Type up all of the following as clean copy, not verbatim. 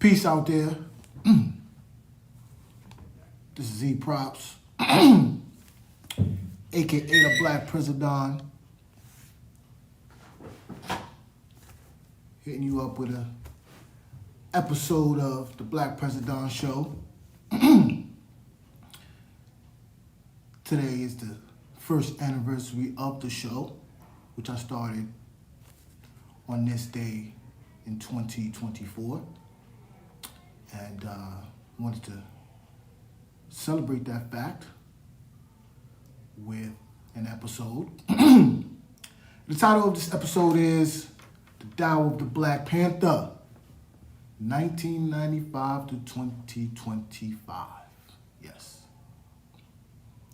Peace out there. This is Z Props, aka the BlaccPreZ1Don, hitting you up with an episode of the BlaccPreZ1Don show. Today is the first anniversary of the show, which I started on this day in 2024, and wanted to celebrate that fact with an episode. The title of this episode is The Tao of the Black Panther, 1995 to 2025. Yes.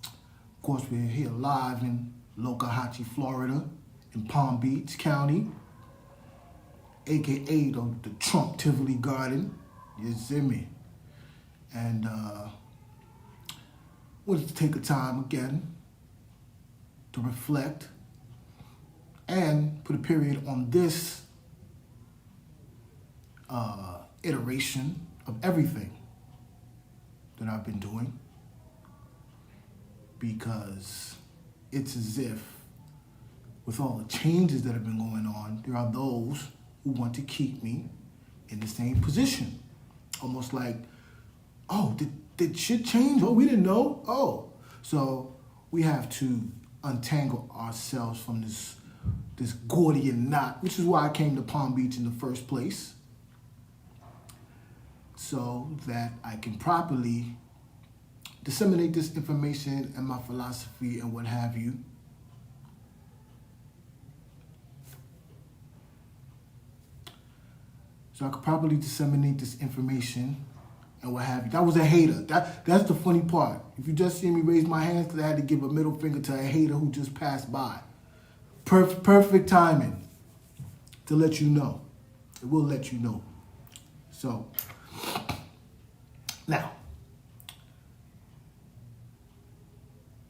Of course, we're here live in Lokahatchee, Florida, in Palm Beach County, aka the Trump Tivoli Garden. You see me? And wanted to take a time again to reflect and put a period on this iteration of everything that I've been doing, because it's as if with all the changes that have been going on, there are those who want to keep me in the same position. Almost like, oh, did shit change? Oh, we didn't know. Oh, so we have to untangle ourselves from this Gordian knot, which is why I came to Palm Beach in the first place, so that I can properly disseminate this information and my philosophy and what have you. So I could properly disseminate this information and what have you. That was a hater. That's the funny part. If you just see me raise my hands, because I had to give a middle finger to a hater who just passed by. Perfect timing to let you know. It will let you know. So, now,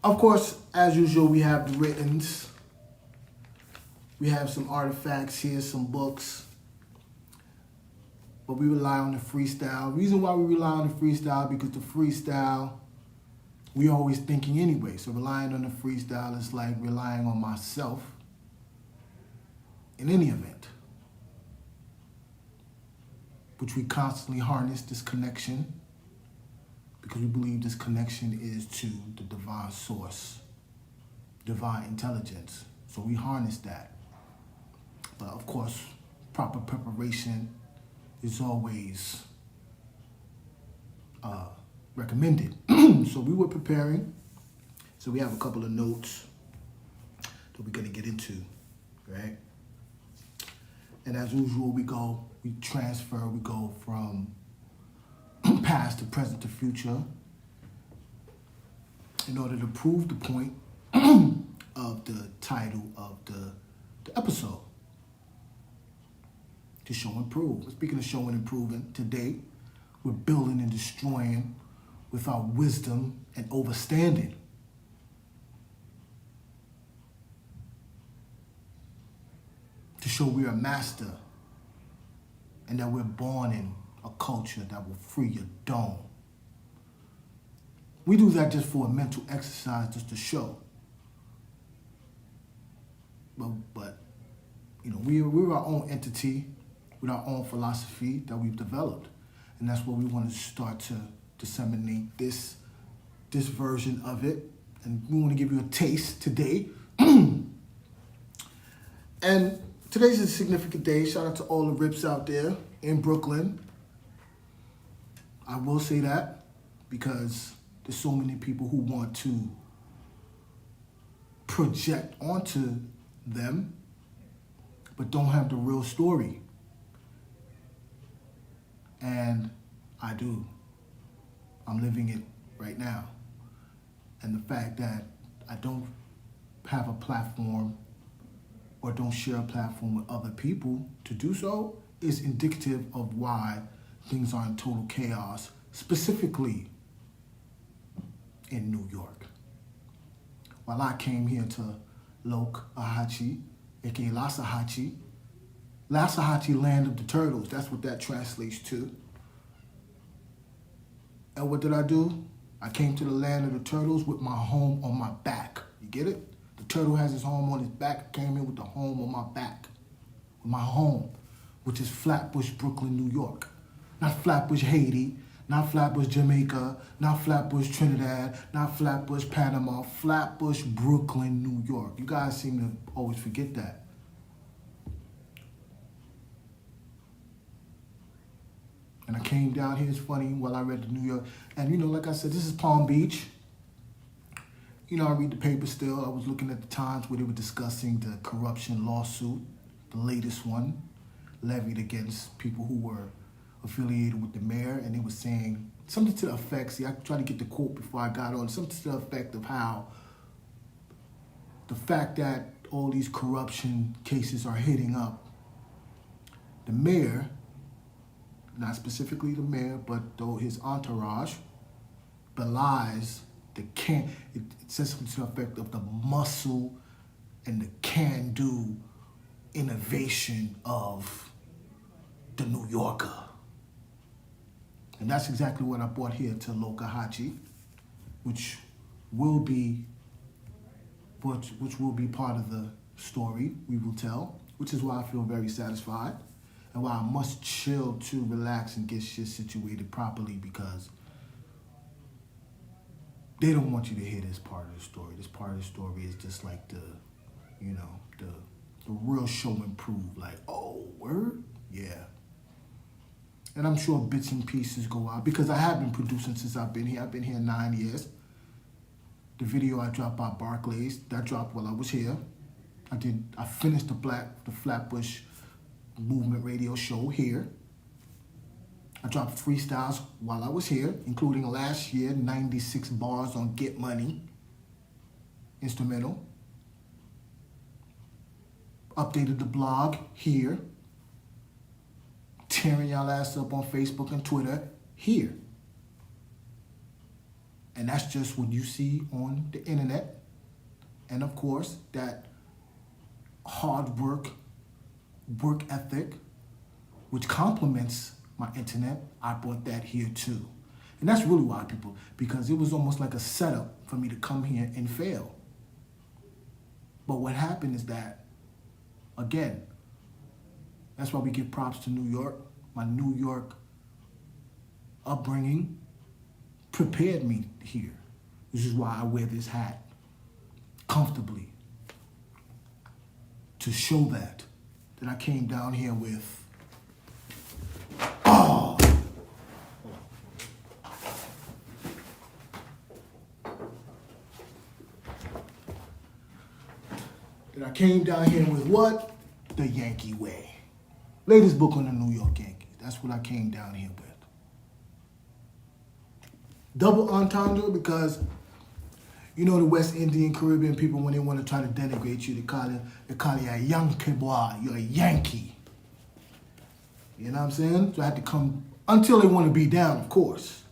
of course, as usual, we have the writtens. We have some artifacts here, some books. But we rely on the freestyle. Reason why we rely on the freestyle, because the freestyle, we're always thinking anyway. So relying on the freestyle is like relying on myself in any event, which we constantly harness this connection, because we believe this connection is to the divine source, divine intelligence. So we harness that. But of course, proper preparation is always recommended. So we were preparing. So we have a couple of notes that we're gonna get into, right? And as usual, we go from past to present to future in order to prove the point of the title of the episode. To show and prove. Speaking of showing and proving, today we're building and destroying with our wisdom and overstanding. To show we're a master and that we're born in a culture that will free your dome. We do that just for a mental exercise, just to show. But you know, we're our own entity with our own philosophy that we've developed. And that's what we want to start to disseminate this version of it. And we want to give you a taste today. And today's a significant day. Shout out to all the rips out there in Brooklyn. I will say that because there's so many people who want to project onto them, but don't have the real story. And I do. I'm living it right now. And the fact that I don't have a platform or don't share a platform with other people to do so is indicative of why things are in total chaos, specifically in New York. While I came here to Lokahatchee, aka Lassahatchee, land of the turtles, that's what that translates to. And what did I do? I came to the land of the turtles with my home on my back. You get it? The turtle has his home on his back. I came in with the home on my back. My home, which is Flatbush, Brooklyn, New York. Not Flatbush, Haiti. Not Flatbush, Jamaica. Not Flatbush, Trinidad. Not Flatbush, Panama. Flatbush, Brooklyn, New York. You guys seem to always forget that. And I came down here, it's funny, while I read the New York. And, you know, like I said, this is Palm Beach. You know, I read the paper still. I was looking at the Times where they were discussing the corruption lawsuit, the latest one, levied against people who were affiliated with the mayor. And they were saying something to the effect, see, I tried to get the quote before I got on, something to the effect of how the fact that all these corruption cases are hitting up the mayor, not specifically the mayor, but though his entourage, belies the it says something to the effect of the muscle and the can-do innovation of the New Yorker. And that's exactly what I brought here to Lokahachi, which will be part of the story we will tell, which is why I feel very satisfied. And why I must chill to relax and get shit situated properly, because they don't want you to hear this part of the story. This part of the story is just like the real show and prove. Like, oh, word? Yeah. And I'm sure bits and pieces go out, because I have been producing since I've been here. I've been here 9 years. The video I dropped by BlaccPreZ, that dropped while I was here. I finished the Flatbush Movement radio show here. I dropped freestyles while I was here, including last year, 96 bars on Get Money, instrumental. Updated the blog here. Tearing y'all ass up on Facebook and Twitter here. And that's just what you see on the internet. And of course, that hard work ethic, which complements my internet, I brought that here too. And that's really why because it was almost like a setup for me to come here and fail. But what happened is that, again, that's why we give props to New York. My New York upbringing prepared me here. This is why I wear this hat comfortably, to show that I came down here with, that I came down here with what? The Yankee way. Latest book on the New York Yankees. That's what I came down here with. Double entendre, because you know the West Indian, Caribbean people, when they want to try to denigrate you, they call you a Yankee boy. You're a Yankee. You know what I'm saying? So I had to come, until they want to be down, of course.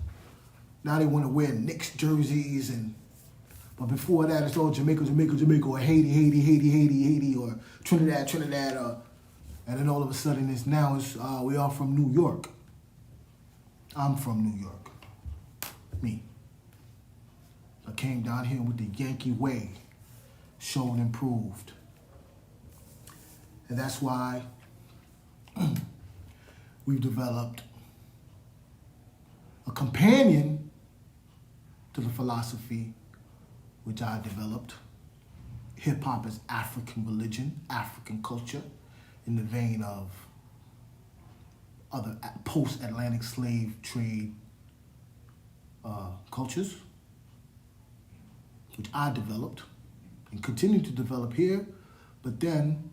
Now they want to wear Knicks jerseys, but before that it's all Jamaica, or Haiti, or Trinidad, and then all of a sudden we are from New York. I'm from New York. Me. I came down here with the Yankee way, shown and proved. And that's why we've developed a companion to the philosophy which I developed. Hip-hop as African religion, African culture, in the vein of other post-Atlantic slave trade cultures, which I developed and continue to develop here. But then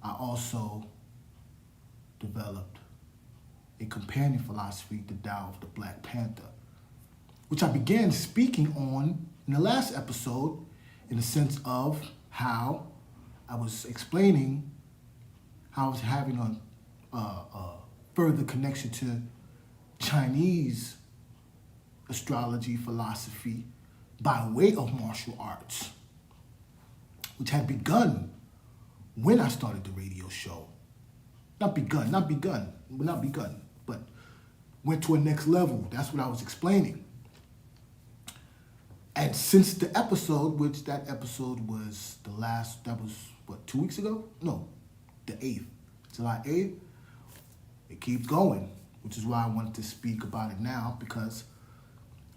I also developed a companion philosophy, the Tao of the Black Panther, which I began speaking on in the last episode, in the sense of how I was explaining how I was having a further connection to Chinese astrology philosophy by way of martial arts, which had begun when I started the radio show. Not begun, but went to a next level. That's what I was explaining. And since the episode, which that episode was the last, that was what, 2 weeks ago? No, the 8th, July 8th, it keeps going, which is why I wanted to speak about it now, because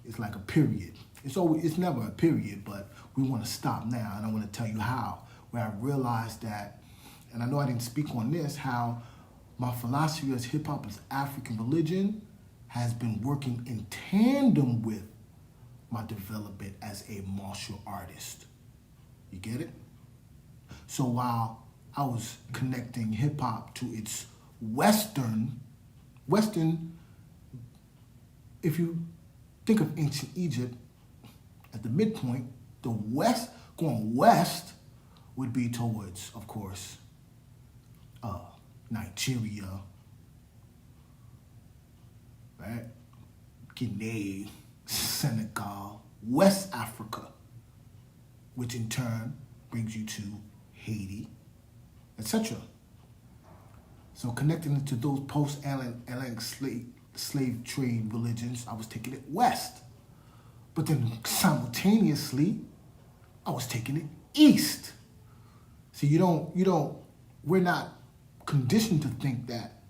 it's like a period. It's never a period, but we want to stop now, and I want to tell you how, where I realized that, and I know I didn't speak on this, how my philosophy as hip-hop as African religion has been working in tandem with my development as a martial artist. You get it? So while I was connecting hip-hop to its Western, if you think of ancient Egypt, at the midpoint, the west, going west, would be towards, of course, Nigeria, right? Guinea, Senegal, West Africa, which in turn brings you to Haiti, etc. So connecting it to those post-Atlantic slave trade religions, I was taking it west. But then simultaneously, I was taking it east. See, we're not conditioned to think that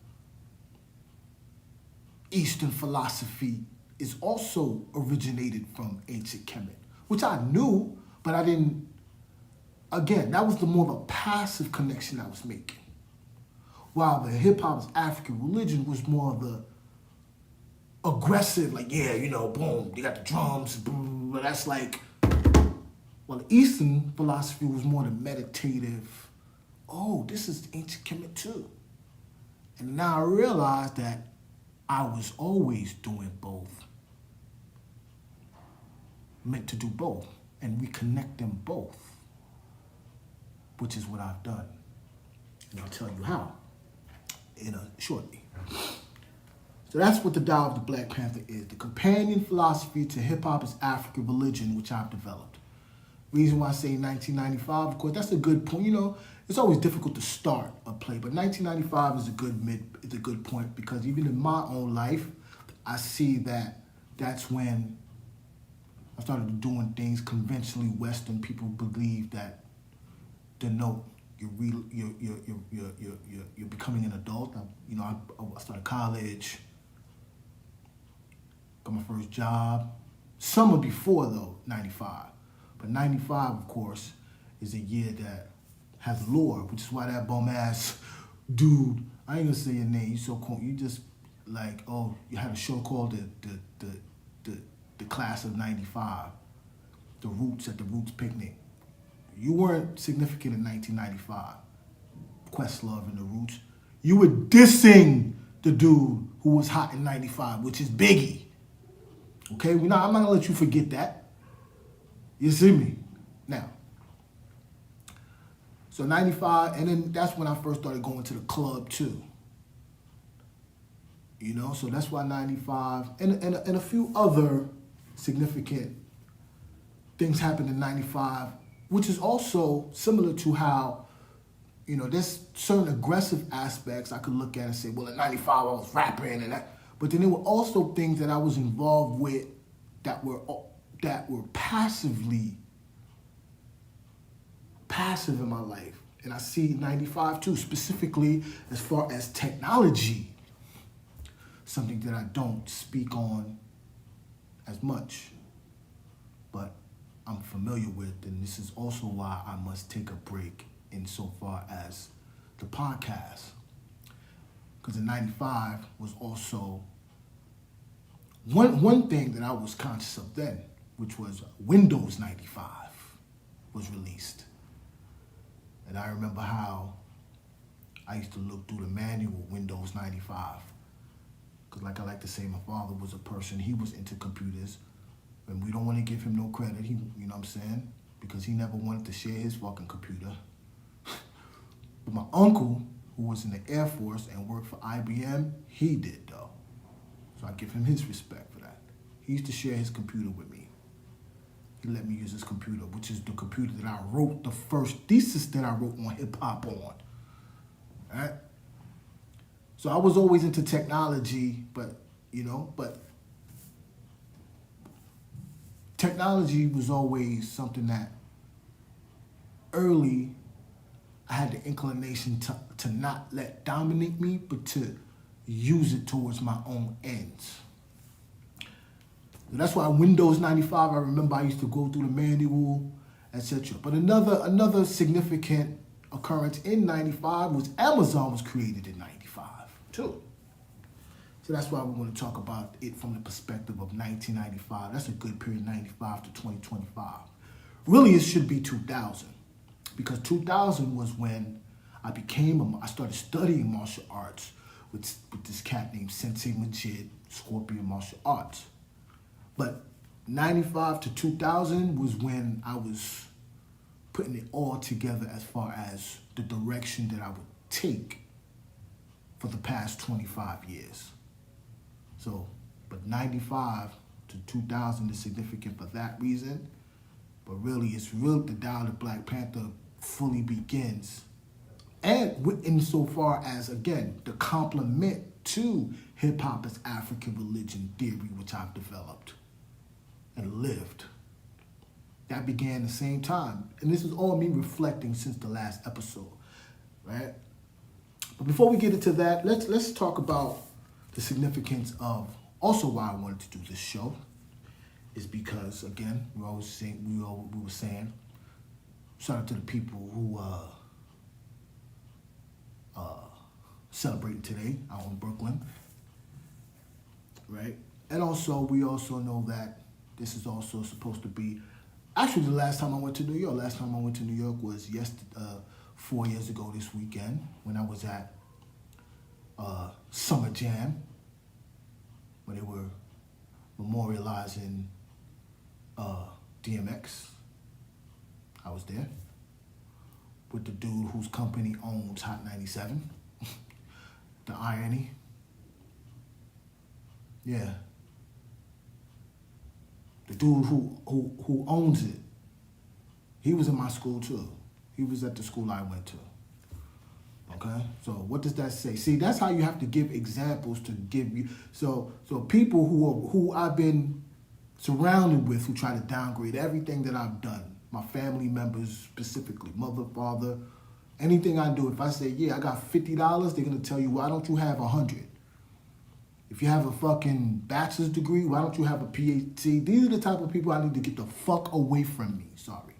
Eastern philosophy is also originated from ancient Kemet, which I knew, but I didn't, again, that was the more of a passive connection I was making. While the hip-hop's African religion was more of the aggressive, like, yeah, boom, you got the drums, boom, but that's like, well, the Eastern philosophy was more the meditative, oh, this is ancient Kemet too. And now I realized that I was always doing both, meant to do both, and reconnect them both, which is what I've done. And I'll tell you how shortly. So that's what the Tao of the Black Panther is, the companion philosophy to hip-hop as African religion, which I've developed. Reason why I say 1995, of course, that's a good point. It's always difficult to start a play, but 1995 is a good point, because even in my own life, I see that that's when I started doing things conventionally Western. People believe that denote you're becoming an adult. I started college, got my first job. Summer before though, 95. But 95, of course, is a year that has lore, which is why that bum ass dude, I ain't gonna say your name, you so cool. You just like, oh, you had a show called the Class of 95, The Roots at the Roots Picnic. You weren't significant in 1995, Questlove and the Roots. You were dissing the dude who was hot in 95, which is Biggie. Okay, I'm not gonna let you forget that. You see me? Now, so 95, and then that's when I first started going to the club too. So that's why 95, and a few other significant things happened in 95, which is also similar to how, there's certain aggressive aspects I could look at and say, well, in 95 I was rapping and that, but then there were also things that I was involved with that were passive in my life. And I see 95 too, specifically as far as technology, something that I don't speak on as much, but I'm familiar with, and this is also why I must take a break insofar as the podcast. Because in 95 was also one thing that I was conscious of then, which was Windows 95 was released. And I remember how I used to look through the manual Windows 95. Because like I like to say, my father was a person, he was into computers. And we don't want to give him no credit, you know what I'm saying? Because he never wanted to share his fucking computer. But my uncle, who was in the Air Force and worked for IBM, he did though. So I give him his respect for that. He used to share his computer with me. He let me use his computer, which is the computer that I wrote the first thesis that I wrote on hip-hop on. All right? So I was always into technology, but but technology was always something that early I had the inclination to not let dominate me, but to use it towards my own ends. So that's why Windows 95, I remember I used to go through the manual, etc. But another significant occurrence in 95 was Amazon was created in 95 too. So that's why we want to talk about it from the perspective of 1995. That's a good period, 95 to 2025. Really, it should be 2000. Because 2000 was when I started studying martial arts with this cat named Sensei Majid, Scorpion Martial Arts. But 95 to 2000 was when I was putting it all together as far as the direction that I would take for the past 25 years. So, but 95 to 2000 is significant for that reason. But really, it's real the dial of Black Panther fully begins. And insofar as, again, the complement to hip-hop as African religion theory, which I've developed and lived. That began the same time. And this is all me reflecting since the last episode, right? But before we get into that, let's talk about the significance of, also why I wanted to do this show, is because, again, we were saying, shout out to the people who celebrating today out in Brooklyn, right? And also, we also know that this is also supposed to be, actually the last time I went to New York was 4 years ago this weekend when I was at Summer Jam, when they were memorializing DMX. I was there with the dude whose company owns Hot 97. The irony. Yeah. The dude who owns it, he was in my school too. He was at the school I went to. Okay? So what does that say? See, that's how you have to give examples to give you. So people who I've been surrounded with who try to downgrade everything that I've done, my family members specifically, mother, father, anything I do, if I say, yeah, I got $50, they're going to tell you, why don't you have 100? If you have a fucking bachelor's degree, why don't you have a PhD? These are the type of people I need to get the fuck away from me. Sorry.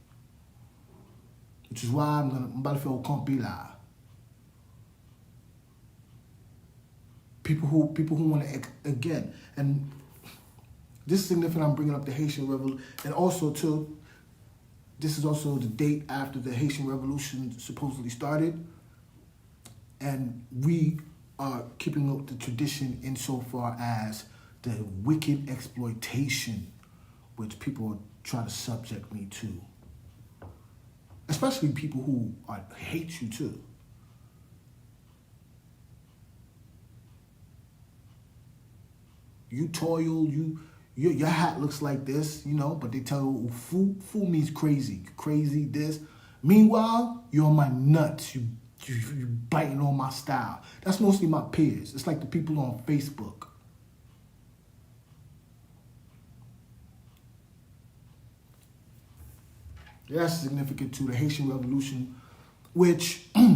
Which is why I'm about to feel compila. People who want to, again, and this is significant, I'm bringing up the Haitian Revolution, and also too, this is also the date after the Haitian Revolution supposedly started, and we are keeping up the tradition insofar as the wicked exploitation which people try to subject me to, especially people who hate you too. You toil, your hat looks like this, but they tell you, fool means crazy, this. Meanwhile, you're on my nuts, you biting on my style. That's mostly my peers. It's like the people on Facebook. That's significant to the Haitian Revolution, which, we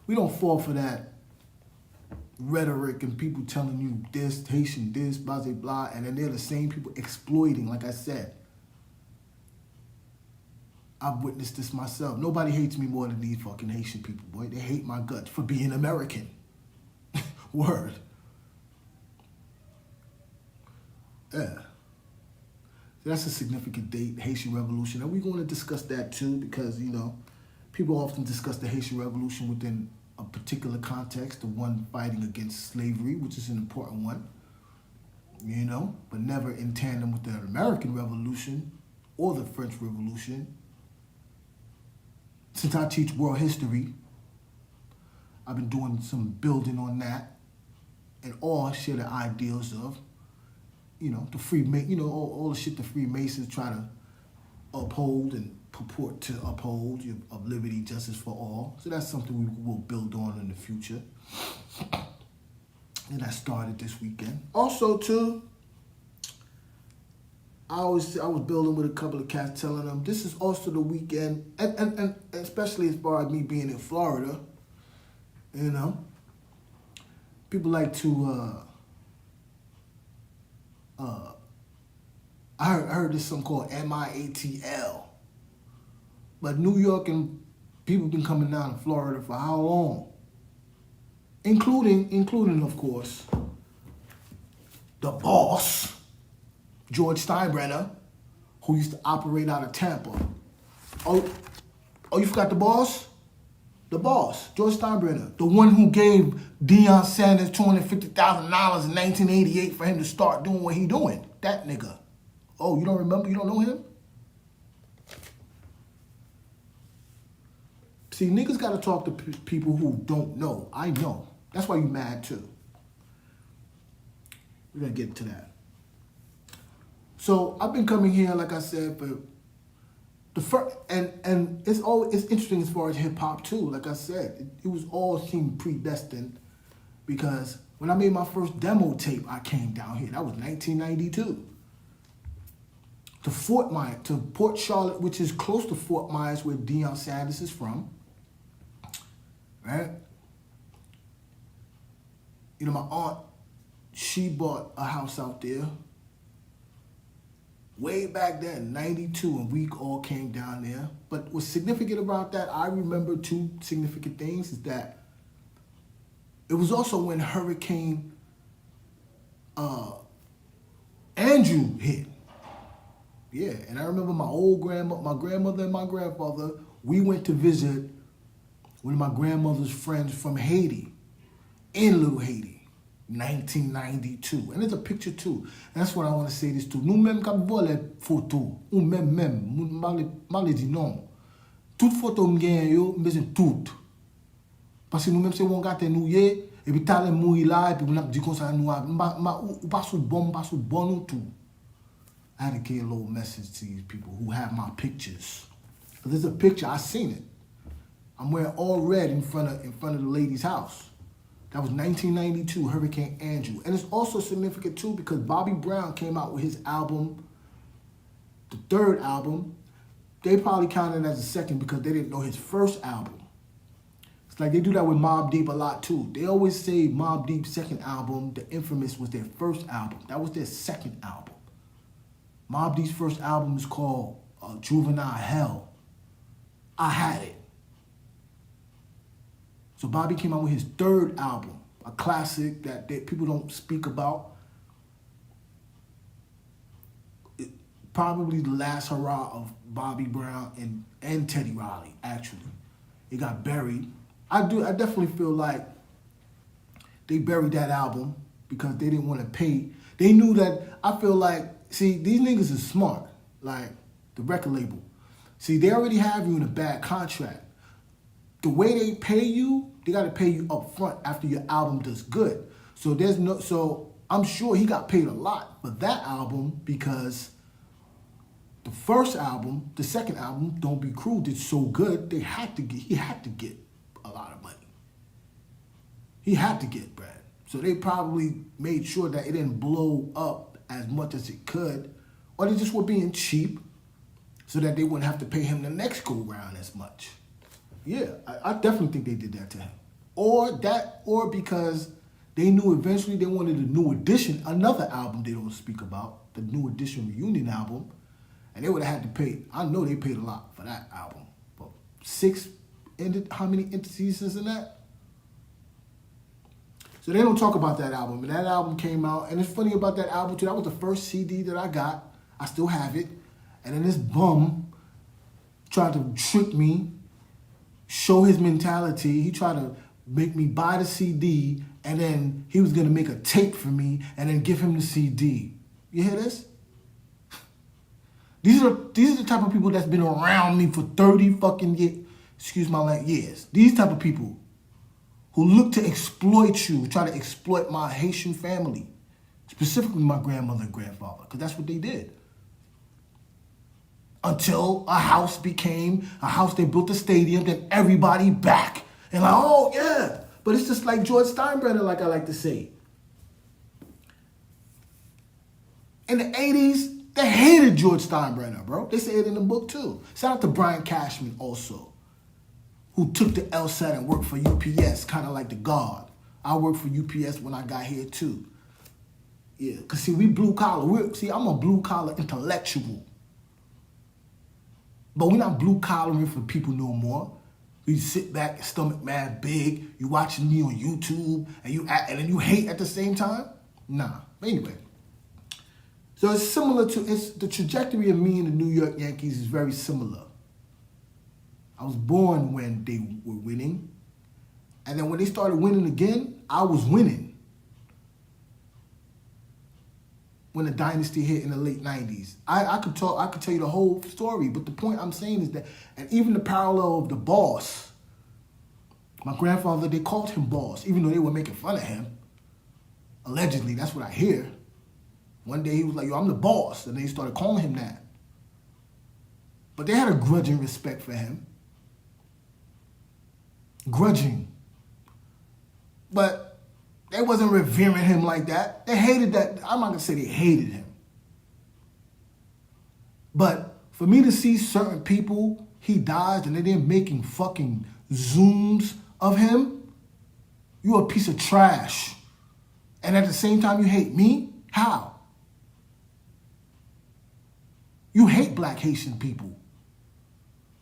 don't fall for that rhetoric and people telling you this, Haitian this, blah, blah, blah, and then they're the same people exploiting, like I said. I've witnessed this myself. Nobody hates me more than these fucking Haitian people, boy. They hate my guts for being American. Word. Yeah. So that's a significant date, Haitian Revolution. And we're going to discuss that too because, people often discuss the Haitian Revolution within a particular context, the one fighting against slavery, which is an important one, but never in tandem with the American Revolution or the French Revolution. Since I teach world history, I've been doing some building on that and all share the ideals of, the all the shit the Freemasons try to uphold and purport to uphold of liberty, justice for all. So that's something we will build on in the future. And I started this weekend. Also, too, I was building with a couple of cats, telling them this is also the weekend, and especially as far as me being in Florida, you know, people like to. I heard this something called MIATL, but New York and people been coming down to Florida for how long? Including of course, the boss. George Steinbrenner, who used to operate out of Tampa. Oh, you forgot the boss? The boss, George Steinbrenner, the one who gave Deion Sanders $250,000 in 1988 for him to start doing what he doing. That nigga. Oh, you don't remember? You don't know him? See, niggas got to talk to people who don't know. I know. That's why you mad too. We're going to get to that. So I've been coming here, like I said, for the first, and it's interesting as far as hip hop too. Like I said, it was all seemed predestined, because when I made my first demo tape, I came down here. That was 1992. To Port Charlotte, which is close to Fort Myers, where Deion Sanders is from. Right? You know, my aunt, she bought a house out there. Way back then, 92, and we all came down there. But what's significant about that, I remember two significant things, is that it was also when Hurricane Andrew hit. Yeah, and I remember my grandmother and my grandfather, we went to visit one of my grandmother's friends from Haiti, in Little Haiti. 1992. And there's a picture too. And that's what I want to say this too. Nous même quand voit les photos, ou même, mal dit non. Toute photo m'gagne yo, m'besoin tout. Parce que nous même c'est on gâte nous yé, et puis t'allais mourir là, et puis on a dit comme ça nous ou pas sous bon nous tout. I had to give a little message to these people who have my pictures. But there's a picture, I seen it. I'm wearing all red in front of the lady's house. That was 1992, Hurricane Andrew. And it's also significant too because Bobby Brown came out with his album, the third album. They probably counted it as a second because they didn't know his first album. It's like they do that with Mobb Deep a lot too. They always say Mobb Deep's second album, The Infamous, was their first album. That was their second album. Mobb Deep's first album is called Juvenile Hell. I Had It. So Bobby came out with his third album, a classic that people don't speak about. Probably the last hurrah of Bobby Brown and Teddy Riley, actually. It got buried. I definitely feel like they buried that album because they didn't want to pay. They knew that, I feel like, see, these niggas are smart, like the record label. See, they already have you in a bad contract. The way they pay you, they got to pay you up front after your album does good. So I'm sure he got paid a lot for that album because the first album, the second album, Don't Be Cruel, did so good, he had to get a lot of money. He had to get bread. So they probably made sure that it didn't blow up as much as it could, or they just were being cheap so that they wouldn't have to pay him the next go round as much. Yeah, I definitely think they did that to him. Or because they knew eventually they wanted a New Edition, another album they don't speak about, the New Edition reunion album, and they would have had to pay, I know they paid a lot for that album. But how many entities is in that? So they don't talk about that album. And that album came out, and it's funny about that album too, that was the first CD that I got. I still have it. And then this bum tried to trick me, show his mentality. He tried to make me buy the CD, and then he was gonna make a tape for me and then give him the CD. You hear this? These are the type of people that's been around me for 30 fucking years. These type of people who look to exploit you, try to exploit my Haitian family, specifically my grandmother and grandfather, because that's what they did. Until a house, they built a stadium, then everybody back. And like, oh yeah. But it's just like George Steinbrenner, like I like to say. In the 80s, they hated George Steinbrenner, bro. They say it in the book too. Shout out to Brian Cashman also, who took the LSAT and worked for UPS, kind of like the God. I worked for UPS when I got here too. Yeah, because see, we blue collar. See, I'm a blue collar intellectual. But we're not blue collaring for people no more. You sit back, your stomach mad big, you watching me on YouTube, and then you hate at the same time? Nah. Anyway. So it's similar to, the trajectory of me and the New York Yankees is very similar. I was born when they were winning. And then when they started winning again, I was winning. When the dynasty hit in the late 90s. I could tell you the whole story, but the point I'm saying is that, and even the parallel of the boss, my grandfather, they called him boss, even though they were making fun of him. Allegedly, that's what I hear. One day he was like, yo, I'm the boss, and they started calling him that. But they had a grudging respect for him. Grudging. But they wasn't revering him like that. They hated that. I'm not going to say they hated him. But for me to see certain people, he dies and they're making fucking Zooms of him, you're a piece of trash. And at the same time you hate me? How? You hate black Haitian people. You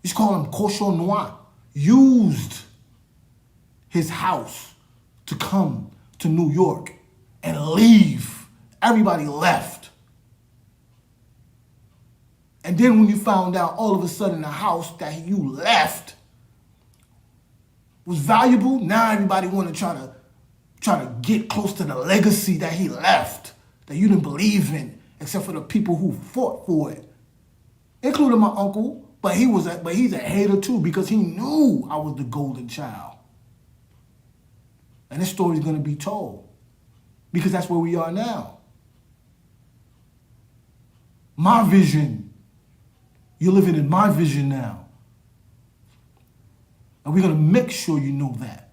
just call him cochon noir. Used his house to come to New York and leave. Everybody left. And then when you found out all of a sudden the house that you left was valuable, now everybody want to try to get close to the legacy that he left, that you didn't believe in, except for the people who fought for it, including my uncle. But he's a hater too, because he knew I was the golden child. And this story's going to be told, because that's where we are now. My vision. You're living in my vision now. And we're going to make sure you know that.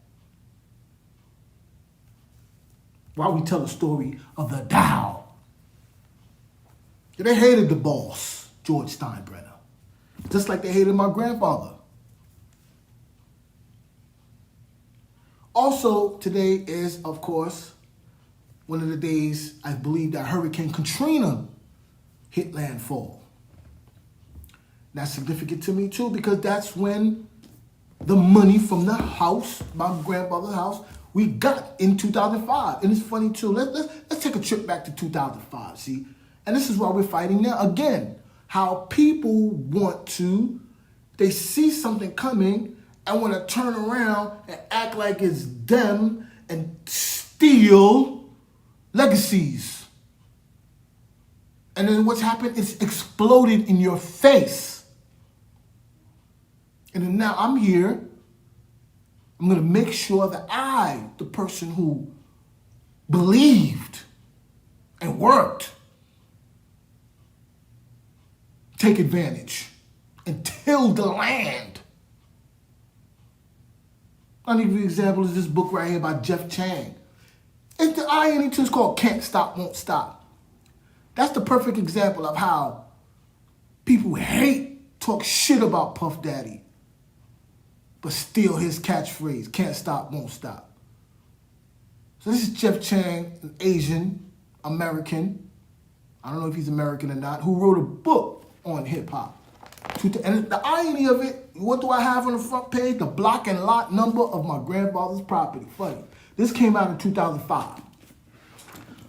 While we tell the story of the Dow. They hated the boss, George Steinbrenner. Just like they hated my grandfather. Also, today is, of course, one of the days I believe that Hurricane Katrina hit landfall. That's significant to me too, because that's when the money from the house, my grandfather's house, we got in 2005. And it's funny too. Let's take a trip back to 2005, see? And this is why we're fighting now. Again, how people they see something coming and want to turn around and act like it's them and steal legacies. And then what's happened? It's exploded in your face. And then now I'm here. I'm going to make sure that I, the person who believed and worked, take advantage and till the land. I'll give you an example of this book right here by Jeff Chang. It's the irony too. It's called Can't Stop, Won't Stop. That's the perfect example of how people talk shit about Puff Daddy, but steal his catchphrase, can't stop, won't stop. So this is Jeff Chang, an Asian American, I don't know if he's American or not, who wrote a book on hip hop. And the irony of it, what do I have on the front page? The block and lot number of my grandfather's property. Funny. This came out in 2005.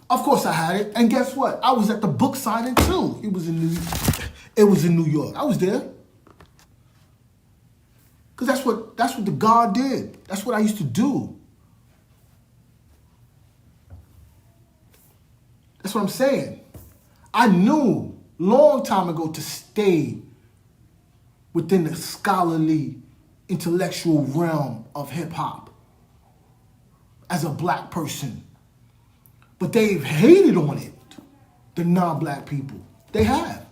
Of course I had it, and guess what? I was at the book signing too. It was in New York. I was there. Because that's what the God did. That's what I used to do. That's what I'm saying. I knew long time ago to stay within the scholarly, intellectual realm of hip hop as a black person. But they've hated on it, the non-black people. They have.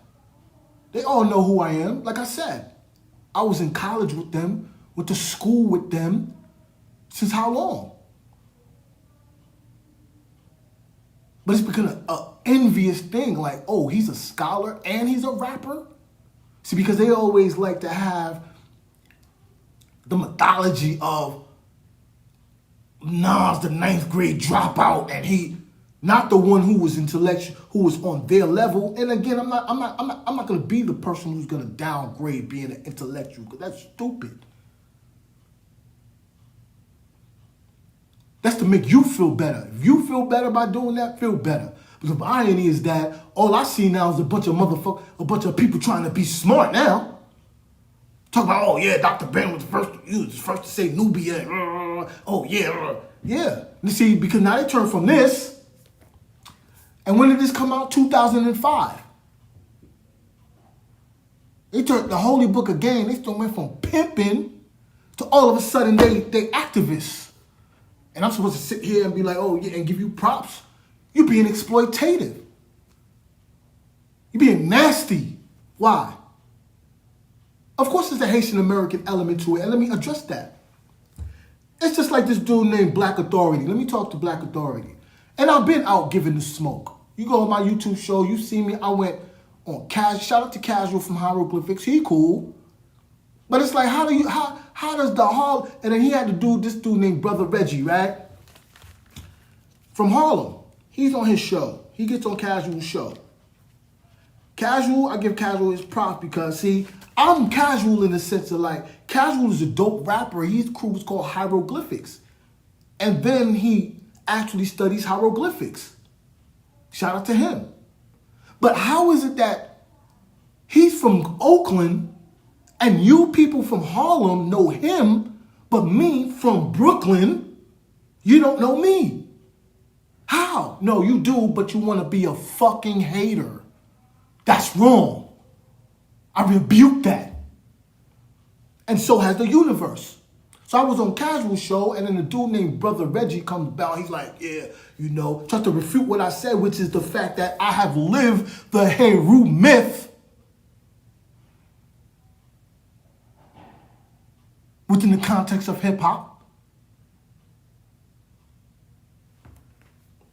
They all know who I am. Like I said, I was in college with them, went to school with them, since how long? But it's become an envious thing. Like, oh, he's a scholar and he's a rapper? See, because they always like to have the mythology of Nas, the ninth grade dropout, and he not the one who was intellectual, who was on their level. And again, I'm not gonna be the person who's gonna downgrade being an intellectual, because that's stupid. That's to make you feel better. If you feel better by doing that, feel better. Because the irony is that all I see now is a bunch of people trying to be smart now. Talk about, oh yeah, Dr. Ben was the first to say Nubia. Oh yeah, yeah. You see, because now they turn from this, and when did this come out? 2005. They turned the holy book again. They still went from pimping to all of a sudden they activists. And I'm supposed to sit here and be like, oh yeah, and give you props. You're being exploitative. You're being nasty. Why? Of course there's a Haitian American element to it, and let me address that. It's just like this dude named Black Authority. Let me talk to Black Authority. And I've been out giving the smoke. You go on my YouTube show, you see me, I went on shout out to Casual from Hieroglyphics. He cool. But it's like, how does the Harlem, and then he had to do this dude named Brother Reggie, right? From Harlem. He's on his show. He gets on Casual's show. Casual, I give Casual his props because, see, I'm casual in the sense of like, Casual is a dope rapper. His crew was called Hieroglyphics. And then he actually studies hieroglyphics. Shout out to him. But how is it that he's from Oakland and you people from Harlem know him, but me from Brooklyn, you don't know me? How? No, you do, but you want to be a fucking hater. That's wrong. I rebuke that. And so has the universe. So I was on Casual show, and then a dude named Brother Reggie comes about. He's like, yeah, you know, tries to refute what I said, which is the fact that I have lived the Heru myth within the context of hip-hop.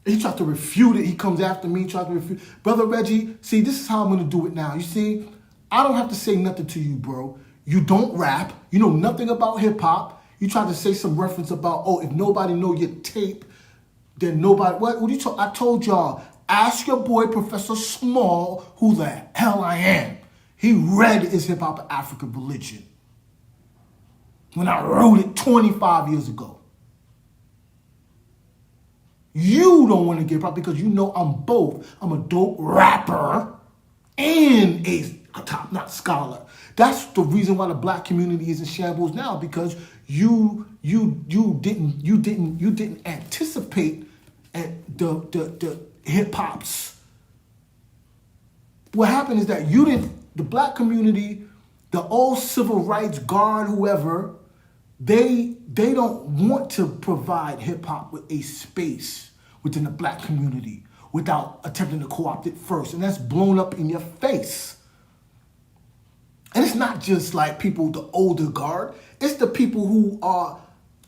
He tries to refute it. He comes after me, tries to refute. Brother Reggie, see, this is how I'm going to do it now. You see, I don't have to say nothing to you, bro. You don't rap. You know nothing about hip-hop. You try to say some reference about, oh, if nobody know your tape, then nobody, what do you talk? I told y'all, ask your boy Professor Small who the hell I am. He read Is Hip Hop an African Religion when I wrote it 25 years ago. You don't want to get props because you know I'm both. I'm a dope rapper and a top-notch scholar. That's the reason why the black community is in shambles now, because you didn't anticipate the hip hops. What happened is that the black community, the old civil rights guard, whoever, they don't want to provide hip hop with a space within the black community without attempting to co-opt it first. And that's blown up in your face. And it's not just like people, the older guard. It's the people who are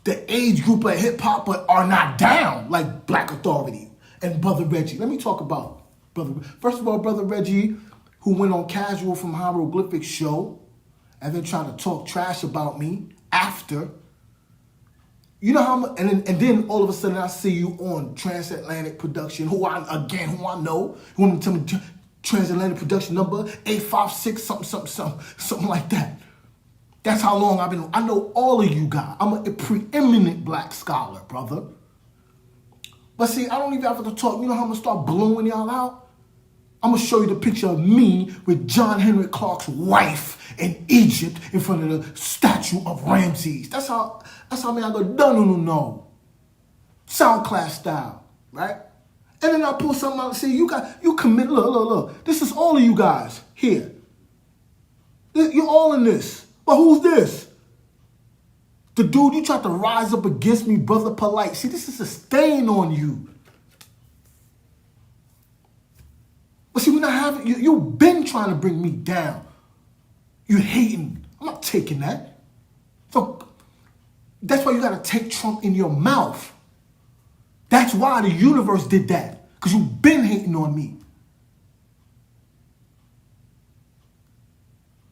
the age group of hip hop but are not down, like Black Authority and Brother Reggie. Let me talk about First of all, Brother Reggie, who went on Casual from Hieroglyphics show and then tried to talk trash about me after. You know how, and then all of a sudden I see you on Transatlantic Production, who I know. You want to tell me Transatlantic Production number 856 something like that. That's how long I've been. I know all of you guys. I'm a preeminent black scholar, brother. But see, I don't even have to talk. You know how I'm gonna start blowing y'all out? I'm gonna show you the picture of me with John Henry Clark's wife in Egypt in front of the statue of Ramses. That's how me I go, no. Sound class style, right? And then I pull something out and say, you commit, look. This is all of you guys here. You're all in this. But who's this? The dude you tried to rise up against me, Brother Polite. See, this is a stain on you. But see, we're not having, you've been trying to bring me down. You're hating. I'm not taking that. So that's why you got to take Trump in your mouth. That's why the universe did that. because you've been hating on me.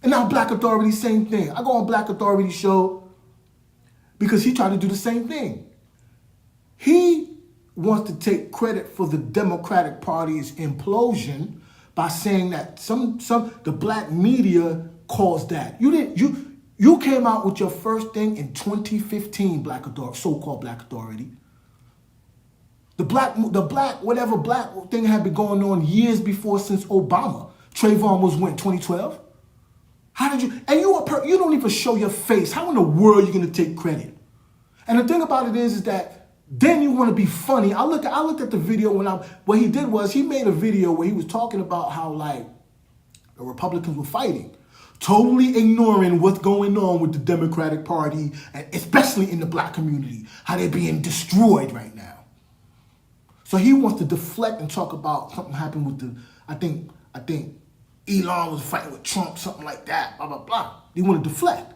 And now Black Authority, same thing. I go on Black Authority show because he tried to do the same thing. He wants to take credit for the Democratic Party's implosion by saying that the black media caused that. You came out with your first thing in 2015, Black Authority, so-called Black Authority. The black thing had been going on years before, since Obama. Trayvon was when, 2012? How did you, and you don't even show your face. How in the world are you going to take credit? And the thing about it is that then you want to be funny. I looked at the video what he did was he made a video where he was talking about how like the Republicans were fighting, totally ignoring what's going on with the Democratic Party, and especially in the black community, how they're being destroyed right now. So he wants to deflect and talk about something happened with I think Elon was fighting with Trump, something like that, blah, blah, blah. They want to deflect.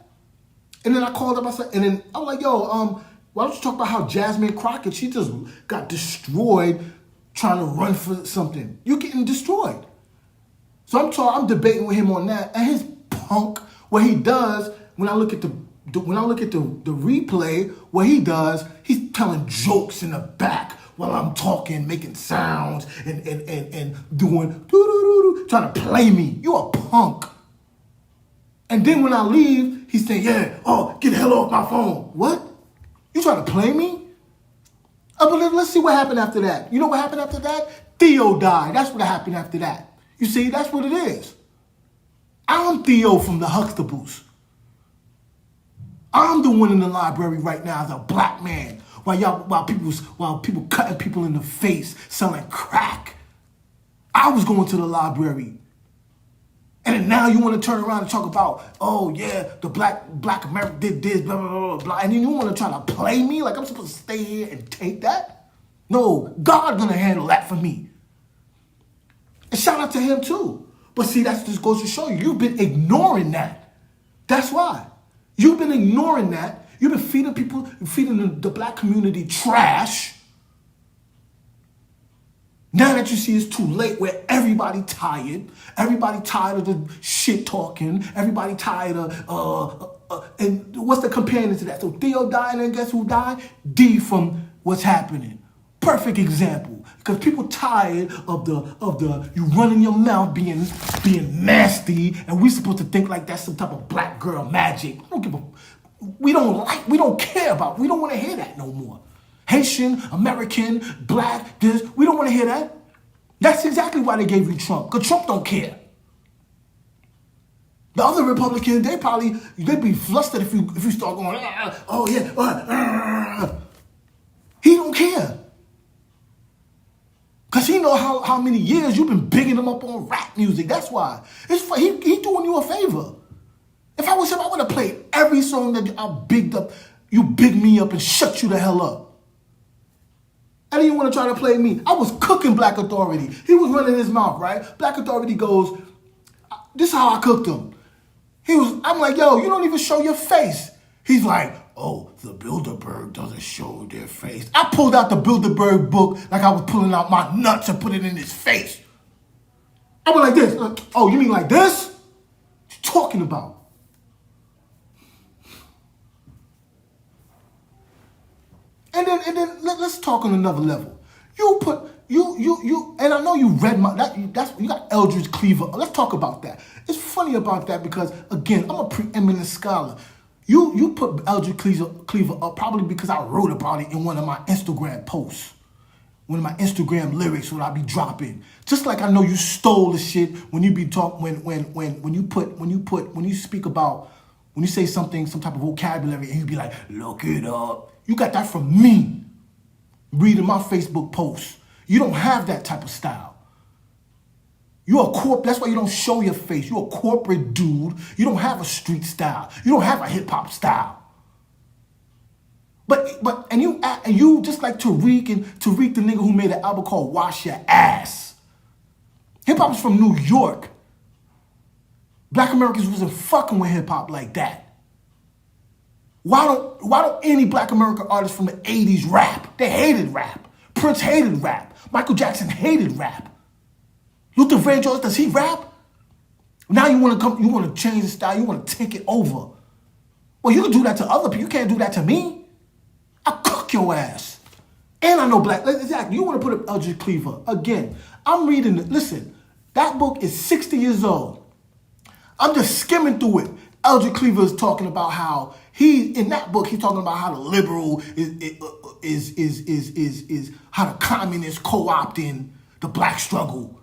And then I called up, and then I was like, yo, why don't you talk about how Jasmine Crockett, she just got destroyed trying to run for something. You're getting destroyed. So I'm debating with him on that. And his punk, what he does, when I look at the replay, what he does, he's telling jokes in the back while I'm talking, making sounds and doing doo-doo-doo-doo, trying to play me. You a punk. And then when I leave, he's saying, yeah, oh, get the hell off my phone. What? You trying to play me? But let's see what happened after that. You know what happened after that? Theo died. That's what happened after that. You see, that's what it is. I'm Theo from the Huxtables. I'm the one in the library right now as a black man while people cutting people in the face, selling crack. I was going to the library. And then now you want to turn around and talk about, oh yeah, the black America did this, blah, blah, blah, blah. And then you want to try to play me like I'm supposed to stay here and take that? No, God's going to handle that for me. And shout out to him too. But see, that just goes to show you, you've been ignoring that. That's why. You've been ignoring that. You've been feeding the black community trash. Now that you see it's too late, where everybody tired of the shit talking, everybody tired of, and what's the companion to that? So Theo died, and guess who died? D from What's Happening. Perfect example, because people tired of the you running your mouth being nasty, and we supposed to think like that's some type of black girl magic. We don't want to hear that no more. Haitian, American, black, this, we don't want to hear that. That's exactly why they gave you Trump, because Trump don't care. The other Republicans, they'd be flustered if you start going, oh yeah, he don't care. Because he know how many years you've been bigging him up on rap music. That's why. He doing you a favor. If I was him, I would have played every song that I bigged up. You big me up and shut you the hell up. And then you want to try to play me. I was cooking Black Authority. He was running his mouth, right? Black Authority goes, this is how I cooked him. I'm like, yo, you don't even show your face. He's like, oh, the Bilderberg doesn't show their face. I pulled out the Bilderberg book like I was pulling out my nuts and put it in his face. I went like this. Oh, you mean like this? What you talking about? And then let's talk on another level. And I know you read you got Eldridge Cleaver. Let's talk about that. It's funny about that because, again, I'm a preeminent scholar. You put Eldridge Cleaver up probably because I wrote about it in one of my Instagram posts. One of my Instagram lyrics when I be dropping. Just like I know you stole the shit when you be talking when you speak about, when you say something, some type of vocabulary, and you be like, look it up. You got that from me, reading my Facebook posts. You don't have that type of style. That's why you don't show your face. You're a corporate dude. You don't have a street style. You don't have a hip hop style. And you just like Tariq the nigga who made an album called Wash Your Ass. Hip hop is from New York. Black Americans wasn't fucking with hip hop like that. Why don't any Black American artists from the 80s rap? They hated rap. Prince hated rap. Michael Jackson hated rap. Luther Vandross, does he rap? Now you want to change the style, you want to take it over. Well, you can do that to other people. You can't do that to me. I'll cook your ass. And I know Blacc. Exactly. You want to put up Eldridge Cleaver. Again, I'm reading it. Listen, that book is 60 years old. I'm just skimming through it. Eldridge Cleaver is talking about how in that book, he's talking about how the liberal is how the communists co-opting the black struggle.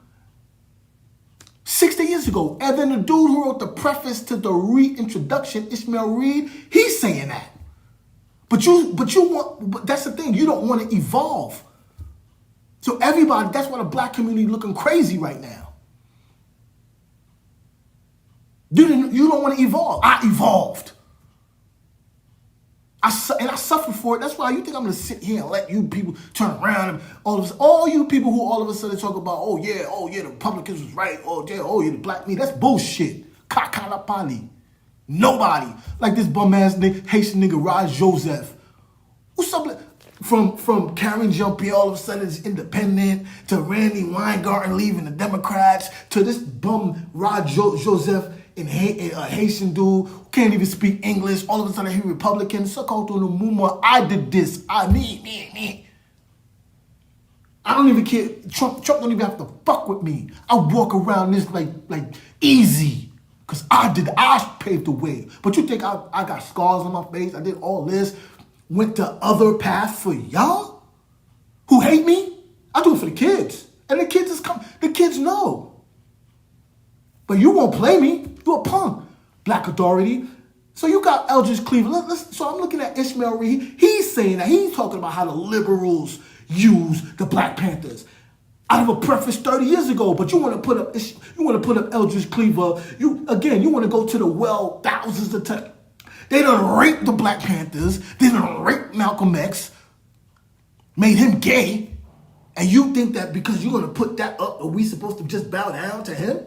60 years ago. And then the dude who wrote the preface to the reintroduction, Ishmael Reed, he's saying that. But that's the thing, you don't want to evolve. So everybody, that's why the black community looking crazy right now. You don't want to evolve. I evolved. And I suffered for it. That's why you think I'm going to sit here and let you people turn around and all you people who all of a sudden talk about, oh yeah, the Republicans was right, oh yeah, the black me. That's bullshit. Kakalapali. Nobody. Like this bum ass nigga, Haitian nigga Raj Joseph. What's up? From Karen Jean-Pierre all of a sudden is independent, to Randy Weingarten leaving the Democrats, to this bum Raj Joseph, a Haitian dude who can't even speak English. All of a sudden he Republican. Suck out to the mumma. I did this. Me. I don't even care. Trump don't even have to fuck with me. I walk around this like easy. Cause I paved the way. But you think I got scars on my face? I did all this. Went to other paths for y'all who hate me? I do it for the kids. And the kids the kids know. But you won't play me. You're a punk. Black Authority. So you got Eldridge Cleaver. So I'm looking at Ishmael Reed. He's saying that. He's talking about how the liberals use the Black Panthers. Out of a preface 30 years ago, but you want to put up Eldridge Cleaver. You want to go to the thousands of times. They done raped the Black Panthers. They done raped Malcolm X. Made him gay. And you think that because you're going to put that up, are we supposed to just bow down to him?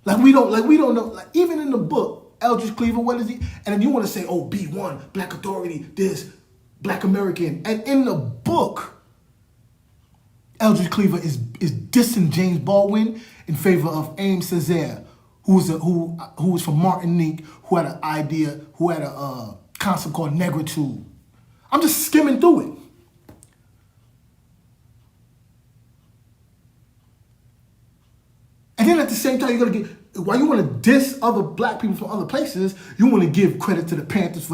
We don't know. Like, even in the book, Eldridge Cleaver, what is he? And then you want to say, oh, B1, Black Authority, this, Black American. And in the book, Eldridge Cleaver is dissing James Baldwin in favor of Ames Césaire, who was from Martinique, who had a concept called negritude. I'm just skimming through it. And then at the same time, while you want to diss other black people from other places, you want to give credit to the Panthers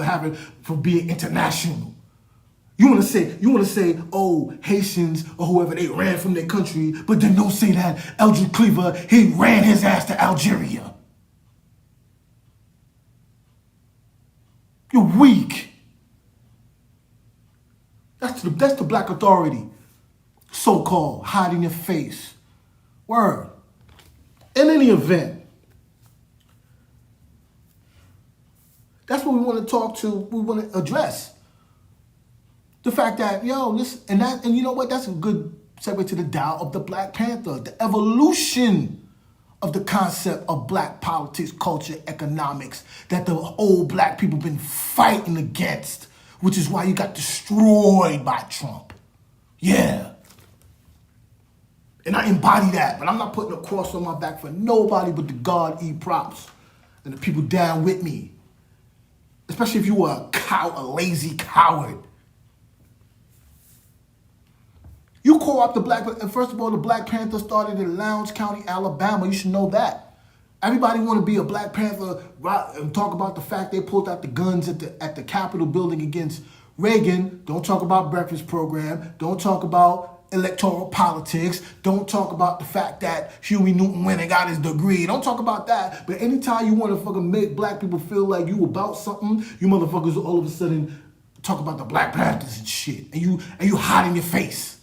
for being international. You want to say, oh, Haitians or whoever, they ran from their country, but then don't say that Eldridge Cleaver, he ran his ass to Algeria. You're weak. That's the Black Authority, so-called, hiding your face. Word. In any event, that's what we want to talk to, we want to address. The fact that, you know what, that's a good segue to the Tao of the Black Panther, the evolution of the concept of black politics, culture, economics, that the old black people been fighting against, which is why you got destroyed by Trump. Yeah. And I embody that, but I'm not putting a cross on my back for nobody but the God E props and the people down with me. Especially if you were a lazy coward. You co-opt the Black, and first of all, the Black Panther started in Lowndes County, Alabama. You should know that. Everybody want to be a Black Panther and talk about the fact they pulled out the guns at the Capitol building against Reagan. Don't talk about breakfast program. Don't talk about electoral politics. Don't talk about the fact that Huey Newton went and got his degree. Don't talk about that. But anytime you want to fucking make black people feel like you about something, you motherfuckers all of a sudden talk about the Black Panthers and shit. And you hide in your face.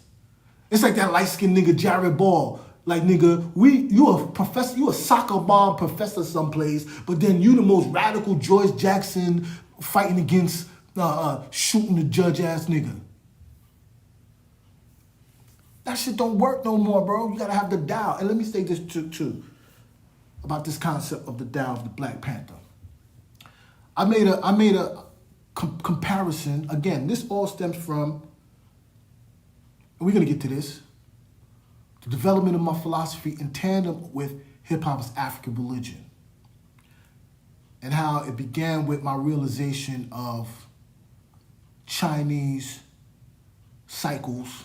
It's like that light-skinned nigga Jared Ball. Like, nigga, you a professor, you a soccer mom professor someplace, but then you the most radical Joyce Jackson fighting against shooting the judge ass nigga. That shit don't work no more, bro. You gotta have the Tao. And let me say this too about this concept of the Tao of the Black Panther. I made a comparison. Again, this all stems from and we're going to get to this, the development of my philosophy in tandem with hip-hop as African religion, and how it began with my realization of Chinese cycles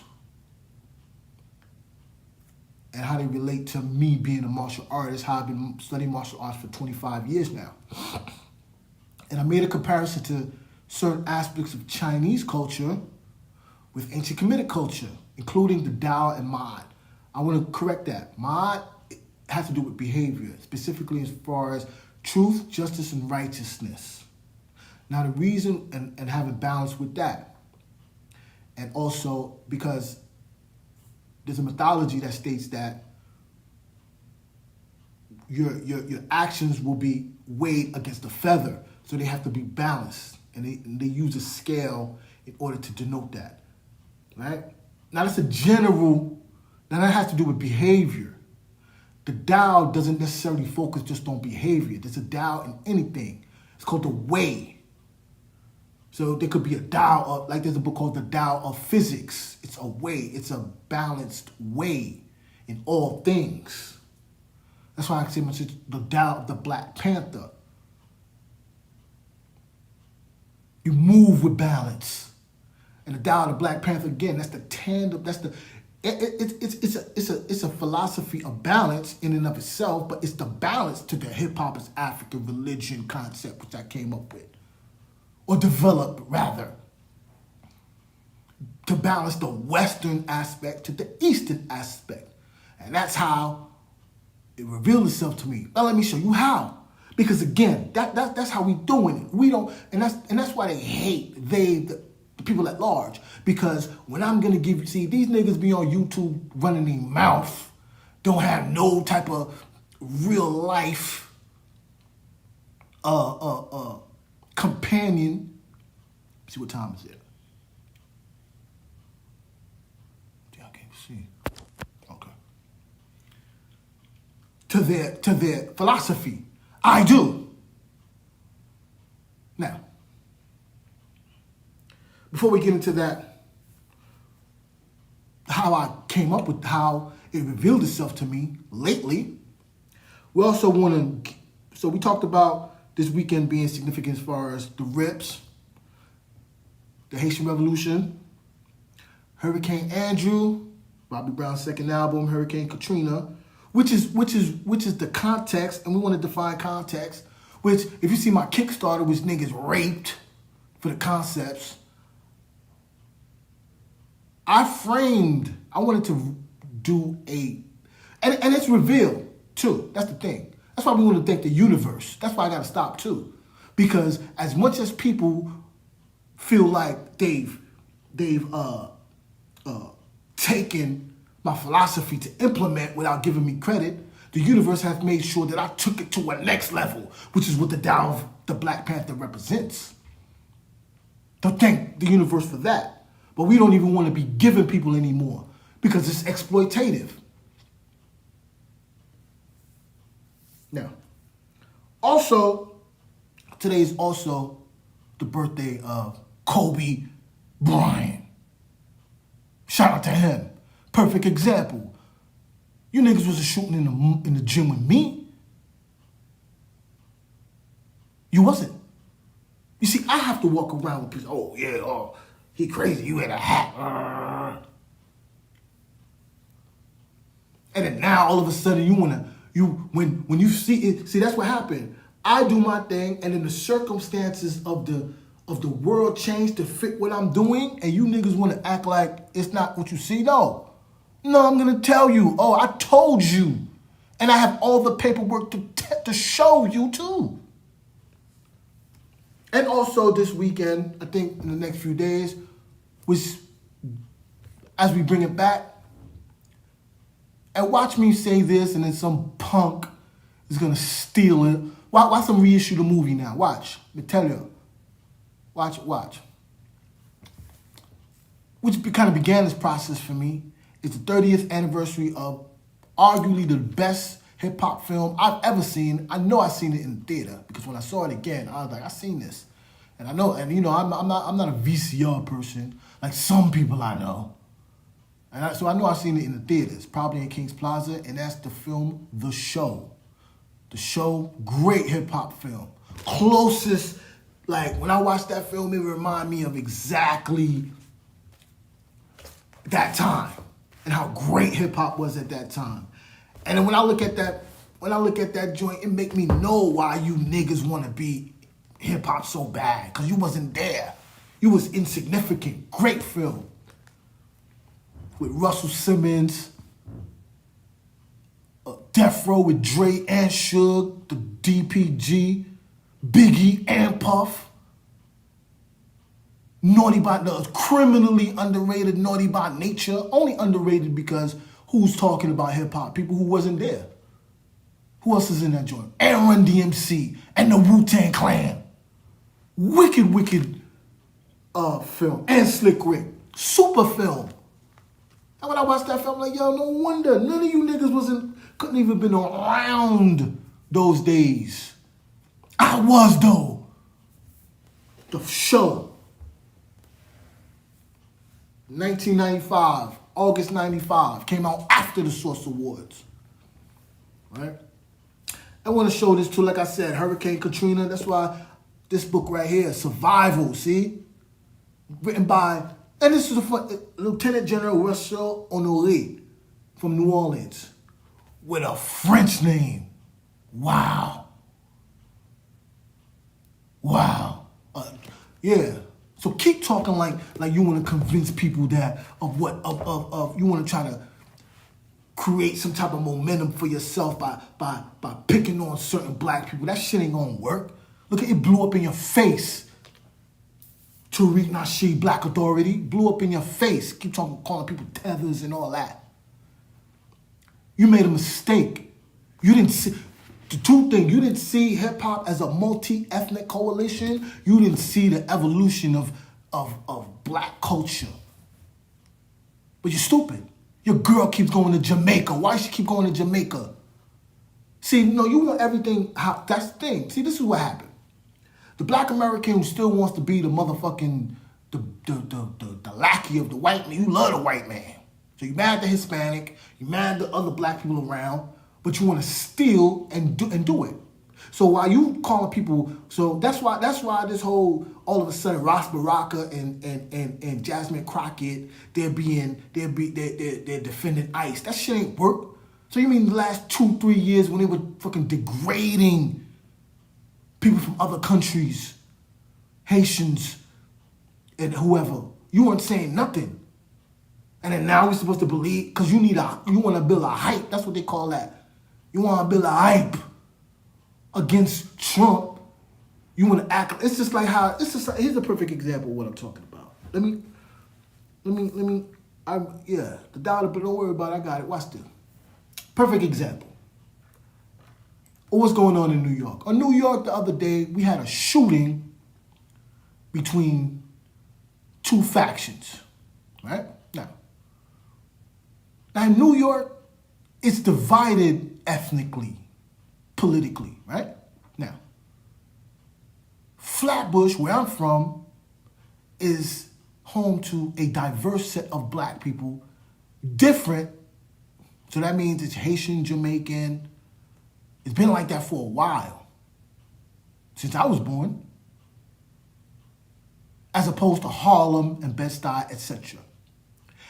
and how they relate to me being a martial artist, how I've been studying martial arts for 25 years now. And I made a comparison to certain aspects of Chinese culture with ancient Kemetic culture, including the Tao and Mod. I want to correct that. Mod has to do with behavior, specifically as far as truth, justice, and righteousness. Now the reason, and having balance with that, and also because there's a mythology that states that your actions will be weighed against a feather, so they have to be balanced, and they use a scale in order to denote that, right? Now that's a general, now that has to do with behavior. The Tao doesn't necessarily focus just on behavior. There's a Tao in anything. It's called the way. So there could be a Tao of, like there's a book called The Tao of Physics. It's a way, it's a balanced way in all things. That's why I say much the Tao of the Black Panther. You move with balance. And the Tao of the Black Panther, again, that's the tandem, that's the, it's a philosophy of balance in and of itself, but it's the balance to the hip-hop as African religion concept, which I came up with. Or developed, rather, to balance the Western aspect to the Eastern aspect. And that's how it revealed itself to me. Now let me show you how. Because again, that's how we doing it. We don't, and that's why they hate the people at large. Because when I'm gonna give you, see, these niggas be on YouTube running their mouth, don't have no type of real life companion. See what time is it? Yeah, I can't see. Okay. To their philosophy. I do. Now, before we get into that, how I came up with how it revealed itself to me lately, we also want to, so we talked about this weekend being significant as far as the Rips, the Haitian Revolution, Hurricane Andrew, Bobby Brown's second album, Hurricane Katrina, which is the context, and we want to define context, which if you see my Kickstarter, which niggas raped for the concepts, I wanted to do and it's revealed too, that's the thing. That's why we want to thank the universe. That's why I got to stop too. Because as much as people feel like they've taken my philosophy to implement without giving me credit, the universe has made sure that I took it to a next level, which is what the Tao of the Black Panther represents. So thank the universe for that. But we don't even want to be giving people anymore because it's exploitative. Now, also, today is also the birthday of Kobe Bryant. Shout out to him. Perfect example. You niggas was shooting in the gym with me. You wasn't. You see, I have to walk around with people, oh yeah, oh, he crazy, you had a hat. And then now all of a sudden when you see it, see that's what happened. I do my thing, and then the circumstances of the world change to fit what I'm doing, and you niggas want to act like it's not what you see. No, I'm gonna tell you. Oh, I told you, and I have all the paperwork to show you too. And also this weekend, I think in the next few days, was as we bring it back. And watch me say this, and then some punk is gonna steal it. Watch them reissue the movie now. Watch. Let me tell you. Watch. Which kind of began this process for me. It's the 30th anniversary of arguably the best hip-hop film I've ever seen. I know I've seen it in the theater because when I saw it again, I was like, I've seen this. And I know, and you know, I'm not a VCR person like some people I know. So I know I've seen it in the theaters, probably in Kings Plaza, and that's the film The Show. The Show, great hip-hop film. Closest, like, when I watched that film, it reminded me of exactly that time and how great hip-hop was at that time. And then when I look at that joint, it make me know why you niggas want to be hip-hop so bad, because you wasn't there. You was insignificant. Great film. With Russell Simmons, Death Row with Dre and Suge, the DPG, Biggie and Puff. Naughty by the criminally underrated Naughty by Nature. Only underrated because who's talking about hip-hop? People who wasn't there. Who else is in that joint? And Run DMC and the Wu-Tang Clan. Wicked film. And Slick Rick. Super film. And when I watched that film, I'm like, yo, no wonder none of you niggas couldn't even been around those days. I was, though. The Show. 1995, August 95, came out after the Source Awards. Right? I want to show this too, like I said, Hurricane Katrina. That's why this book right here, Survival, see? Written by, and this is Lieutenant General Russell Honoré from New Orleans with a French name. Wow. Wow. Yeah. So keep talking like you want to convince people that of you want to try to create some type of momentum for yourself by picking on certain black people. That shit ain't gonna work. Look at it, blew up in your face. Tariq Nasheed, Black Authority, blew up in your face. Keep talking, calling people tethers and all that. You made a mistake. You didn't see the two things. You didn't see hip hop as a multi-ethnic coalition. You didn't see the evolution of black culture. But you're stupid. Your girl keeps going to Jamaica. Why she keep going to Jamaica? See, no, you want everything. That's the thing. See, this is what happened. The black American who still wants to be the motherfucking the lackey of the white man. You love the white man. So you're mad at the Hispanic. You're mad at the other black people around. But you want to steal and do it. So while you calling people, so that's why this whole all of a sudden Ross Baraka and Jasmine Crockett they're defending ICE. That shit ain't work. So you mean the last 2-3 years when they were fucking degrading people from other countries, Haitians and whoever, you weren't saying nothing. And then now we're supposed to believe because you want to build a hype. That's what they call that. You want to build a hype against Trump. You want to act. It's just like how. Here's a perfect example of what I'm talking about. The dollar, but don't worry about it. I got it. Watch this. Perfect example. What's going on in New York? In New York, the other day, we had a shooting between two factions. Right? Now in New York, it's divided ethnically, politically, right? Now, Flatbush, where I'm from, is home to a diverse set of black people, different. So that means it's Haitian, Jamaican. It's been like that for a while, since I was born, as opposed to Harlem and Bed-Stuy, etc.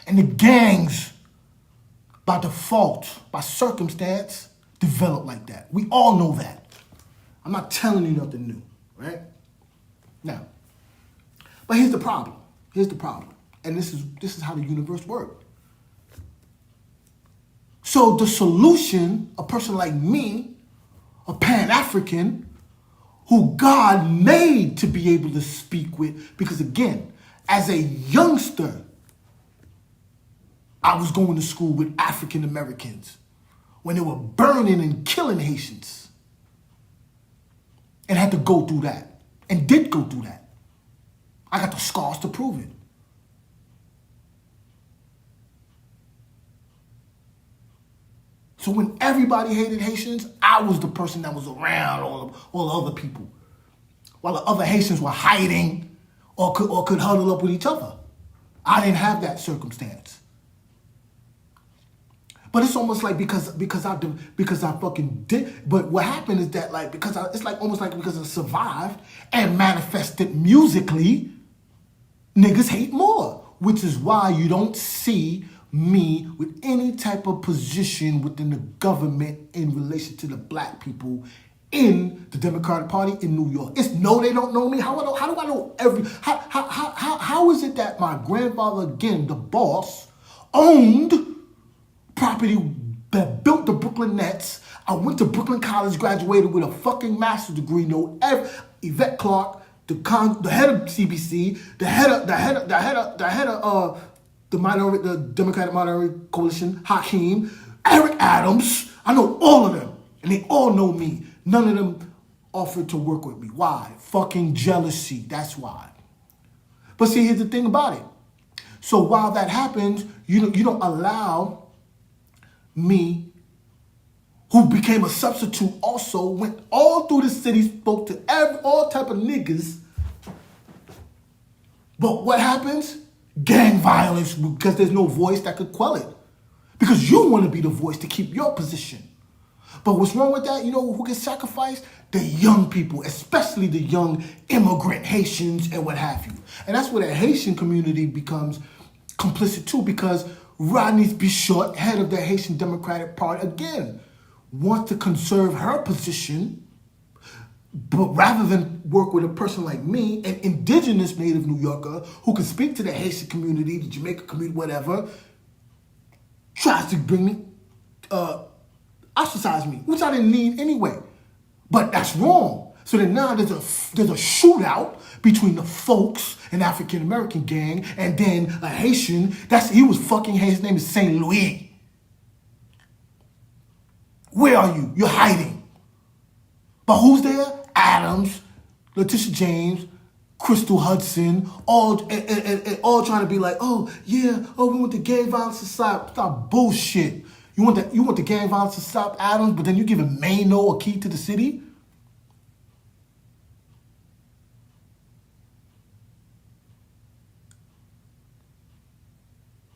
And the gangs, by default, by circumstance, develop like that. We all know that. I'm not telling you nothing new, right? Now, but here's the problem. And this is how the universe works. So the solution, a person like me, a Pan-African, who God made to be able to speak with, because again, as a youngster, I was going to school with African Americans when they were burning and killing Haitians. And had to go through that. And did go through that. I got the scars to prove it. So when everybody hated Haitians, I was the person that was around all the other people. While the other Haitians were hiding or could huddle up with each other. I didn't have that circumstance. But it's almost like because I fucking did. But what happened is that like it's like almost like because I survived and manifested musically, niggas hate more, which is why you don't see me with any type of position within the government in relation to the black people in the Democratic Party in New York. It's no, they don't know me. How do I know how is it that my grandfather, again, the boss, owned property that built the Brooklyn Nets? I went to Brooklyn College, graduated with a fucking master's degree, know Yvette Clarke, the head of CBC, the head of the Democratic Minority Coalition, Hakeem, Eric Adams. I know all of them, and they all know me. None of them offered to work with me. Why? Fucking jealousy. That's why. But see, here's the thing about it. So while that happens, you don't allow me, who became a substitute, also went all through the city, spoke to all type of niggas. But what happens? Gang violence, because there's no voice that could quell it. Because you want to be the voice to keep your position. But what's wrong with that? You know who gets sacrificed? The young people, especially the young immigrant Haitians and what have you. And that's where the Haitian community becomes complicit too, because Rodney Bishop, head of the Haitian Democratic Party, again, wants to conserve her position, but rather than work with a person like me, an indigenous native New Yorker who can speak to the Haitian community, the Jamaica community, whatever, tries to bring me, ostracize me, which I didn't need anyway. But that's wrong. So then now there's a shootout between the folks, an African American gang, and then a Haitian. He was fucking Haitian. His name is Saint Louis. Where are you? You're hiding. But who's there? Adams, Letitia James, Crystal Hudson, all trying to be like, oh yeah, we want the gang violence to stop bullshit. You want the gang violence to stop, Adams, but then you giving Mano a key to the city?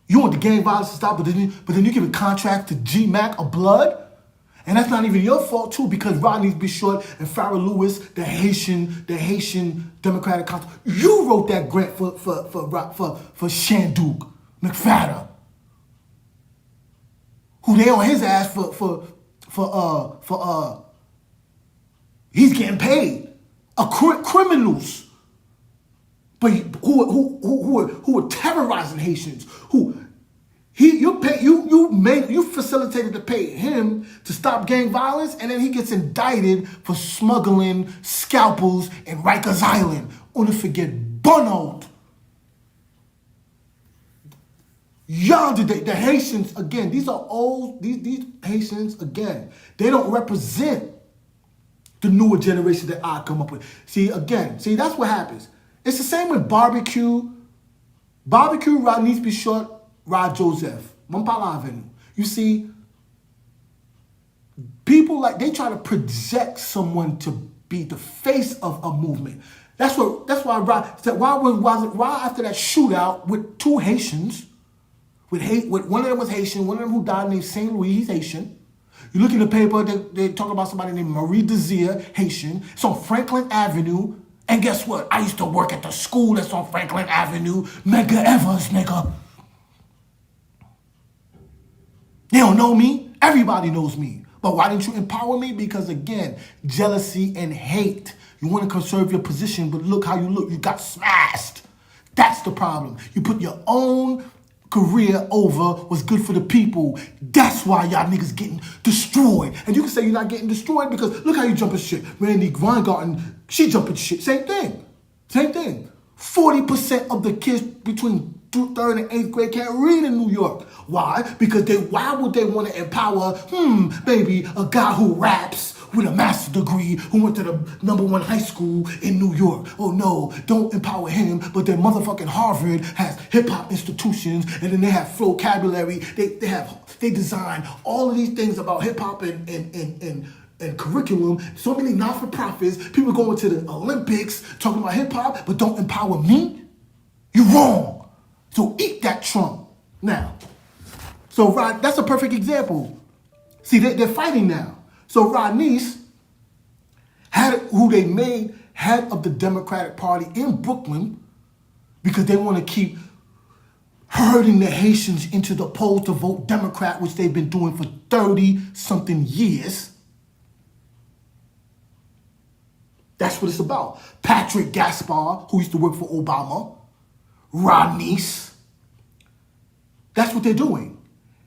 You want the gang violence to stop, but then you giving contract to G-Mac of blood? And that's not even your fault too, because Rodney Bishop and Farrah Lewis, the Haitian Democratic Council, you wrote that grant for Shanduke McFadden, who they on his ass for he's getting paid, criminals, but who are terrorizing Haitians, you facilitated to pay him to stop gang violence, and then he gets indicted for smuggling scalpels in Rikers Island. Only forget Bonald. Y'all did the Haitians, again, these are old, these Haitians, again, they don't represent the newer generation that I come up with. See, that's what happens. It's the same with barbecue, Rodney Bishop, Rod Joseph, Montpala Avenue. You see, people they try to project someone to be the face of a movement. That's why Rod said, why after that shootout with two Haitians, with one of them was Haitian, one of them who died named Saint Louis, he's Haitian. You look in the paper, they talk about somebody named Marie Desir, Haitian. It's on Franklin Avenue. And guess what? I used to work at the school that's on Franklin Avenue. Mega Evers, nigga. They don't know me. Everybody knows me. But why didn't you empower me? Because again, jealousy and hate. You want to conserve your position, but look how you look. You got smashed. That's the problem. You put your own career over what's good for the people. That's why y'all niggas getting destroyed. And you can say you're not getting destroyed because look how you jumping shit. Randy Weingarten, she jumping shit. Same thing. 40% of the kids between 3rd and 8th grade can't read in New York. Why? Because why would they want to empower, baby, a guy who raps with a master's degree who went to the #1 high school in New York? Oh no, don't empower him. But then motherfucking Harvard has hip-hop institutions, and then they have vocabulary. They design all of these things about hip-hop and curriculum. So many not-for-profits, people going to the Olympics talking about hip-hop, but don't empower me? You're wrong. So eat that Trump. Now, So that's a perfect example. See, they're fighting now. So Rodney's who they made head of the Democratic Party in Brooklyn because they want to keep herding the Haitians into the polls to vote Democrat, which they've been doing for 30-something years. That's what it's about. Patrick Gaspar, who used to work for Obama, Rodney's. That's what they're doing.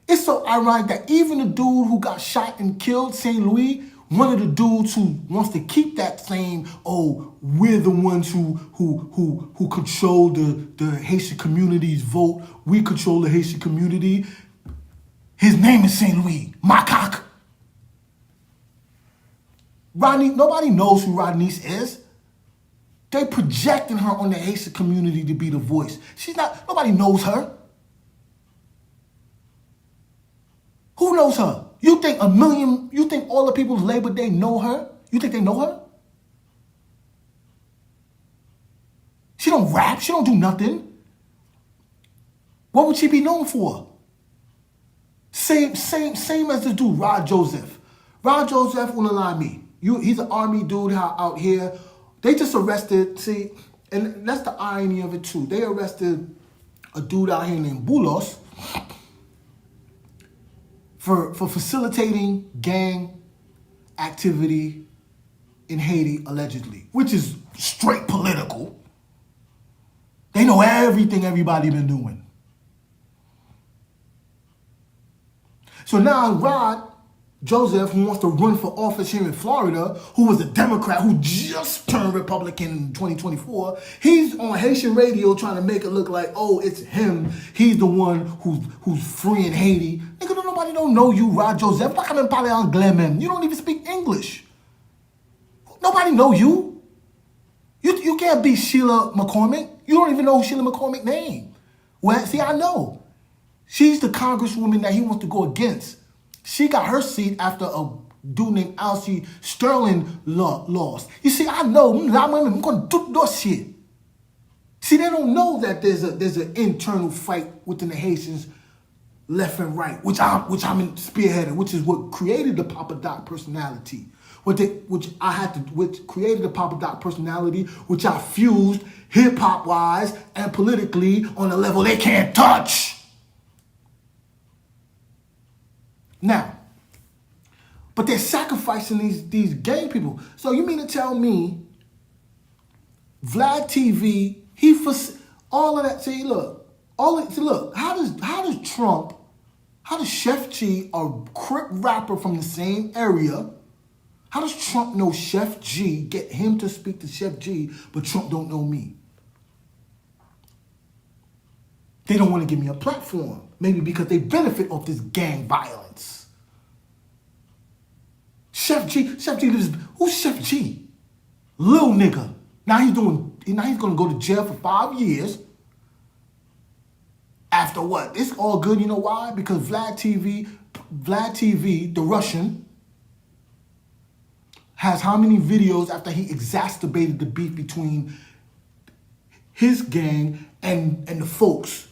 It's so ironic that even the dude who got shot and killed, St. Louis, one of the dudes who wants to keep that same, oh, we're the ones who control the Haitian community's vote. We control the Haitian community. His name is St. Louis, Macaque. Rodney, nobody knows who Rodney's is. They projecting her on the Haitian community to be the voice. She's not, nobody knows her. Who knows her? You think all the people of Labor Day know her? You think they know her? She don't rap, she don't do nothing. What would she be known for? Same as the dude, Rod Joseph. Rod Joseph won't lie me. He's an army dude out here. They just arrested, see, and that's the irony of it too. They arrested a dude out here named Bulos for facilitating gang activity in Haiti, allegedly, which is straight political. They know everything everybody been doing. So now Rod Joseph, who wants to run for office here in Florida, who was a Democrat who just turned Republican in 2024, he's on Haitian radio trying to make it look like, oh, it's him. He's the one who's freeing Haiti. Nigga, nobody don't know you, Rod Joseph. Pas même parler anglais, man. You don't even speak English. Nobody know you. You can't be Sheila McCormick. You don't even know Sheila McCormick's name. Well, see, I know. She's the congresswoman that he wants to go against. She got her seat after a dude named Alcee Sterling lost. You see, I know. I'm going to do that shit. See, they don't know that there's an internal fight within the Haitians, left and right, which I'm spearheading, which is what created the Papa Doc personality. Which created the Papa Doc personality, which I fused hip-hop wise and politically on a level they can't touch. Now, but they're sacrificing these gang people. So you mean to tell me Vlad TV, all of that, how does Chef G, a Crip rapper from the same area, how does Trump know Chef G, get him to speak to Chef G, but Trump don't know me? They don't want to give me a platform. Maybe because they benefit off this gang violence. Chef G lives, who's Chef G? Little nigga. Now he's going to go to jail for 5 years. After what? It's all good, you know why? Because Vlad TV, the Russian, has how many videos after he exacerbated the beef between his gang and the folks,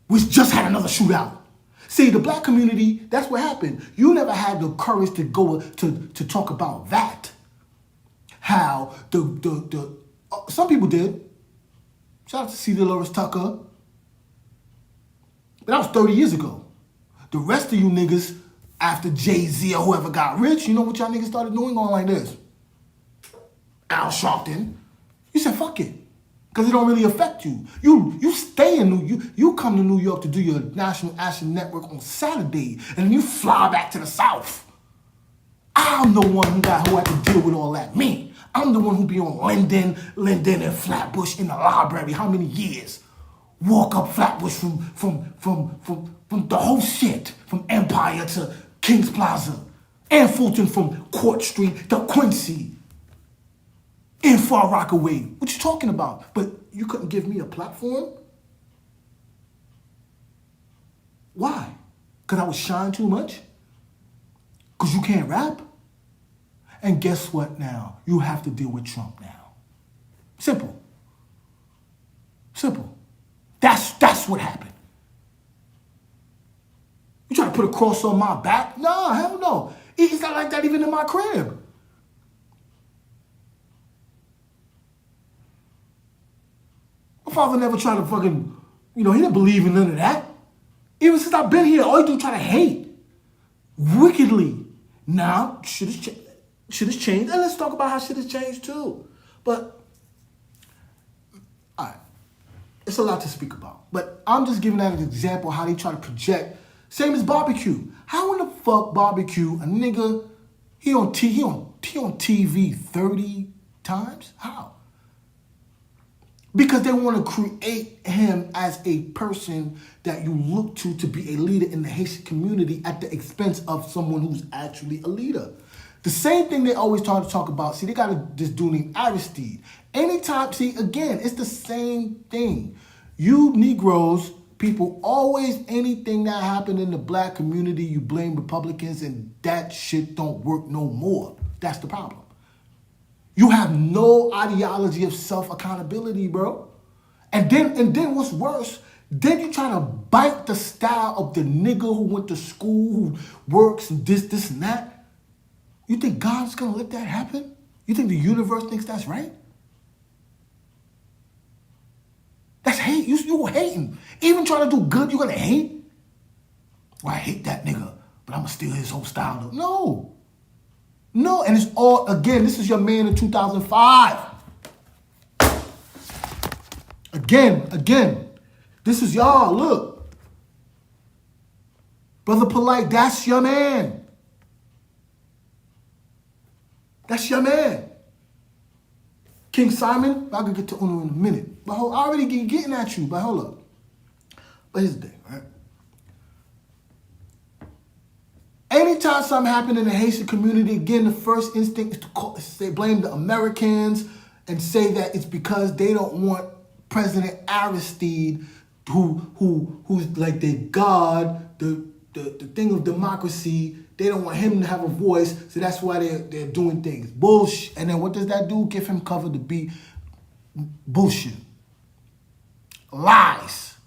which just had another shootout. See, the black community, that's what happened. You never had the courage to go to talk about that. How some people did. Shout out to C. Dolores Tucker. But that was 30 years ago. The rest of you niggas, after Jay-Z or whoever got rich, you know what y'all niggas started doing? Going like this. Al Sharpton. You said, fuck it. Because it don't really affect you. You stay in you come to New York to do your National Action Network on Saturday, and then you fly back to the South. I'm the one who had to deal with all that. Me. I'm the one who be on Linden and Flatbush in the library. How many years? Walk up Flatbush from the whole shit, from Empire to Kings Plaza, and Fulton from Court Street to Quincy. In Far Rockaway. What you talking about? But you couldn't give me a platform? Why? Because I was shine too much? Because you can't rap? And guess what now? You have to deal with Trump now. Simple. Simple. That's what happened. put a cross on my back. Nah, hell no. It's not like that even in my crib. My father never tried to fucking, he didn't believe in none of that. Even since I've been here, all you do is try to hate. Wickedly. Now, shit has changed. And let's talk about how shit has changed too. But, all right. It's a lot to speak about. But I'm just giving that an example of how they try to project. Same as barbecue. How in the fuck barbecue, a nigga, he on TV 30 times? How? Because they want to create him as a person that you look to be a leader in the Haitian community at the expense of someone who's actually a leader. The same thing they always talk about. See, they got this dude named Aristide. Anytime, see, again, it's the same thing. You Negroes, people, always, anything that happened in the black community, you blame Republicans, and that shit don't work no more. That's the problem. You have no ideology of self-accountability, bro. And then what's worse, then you try to bite the style of the nigga who went to school, who works, and this, and that. You think God's gonna let that happen? You think the universe thinks that's right? That's hate. You hating. Even trying to do good, you're gonna hate? Well, I hate that nigga, but I'm gonna steal his whole style. No, and it's all, again, this is your man in 2005. Again, this is y'all, look. Brother Polite, that's your man. That's your man. King Simon, I could get to Uno in a minute. But I already getting at you, but hold up. But here's the thing, right? Anytime something happened in the Haitian community, again, the first instinct is to blame the Americans and say that it's because they don't want President Aristide, who's like their God, the thing of democracy. They don't want him to have a voice, so that's why they're doing things. Bullshit. And then what does that do? Give him cover to be bullshit. Lies.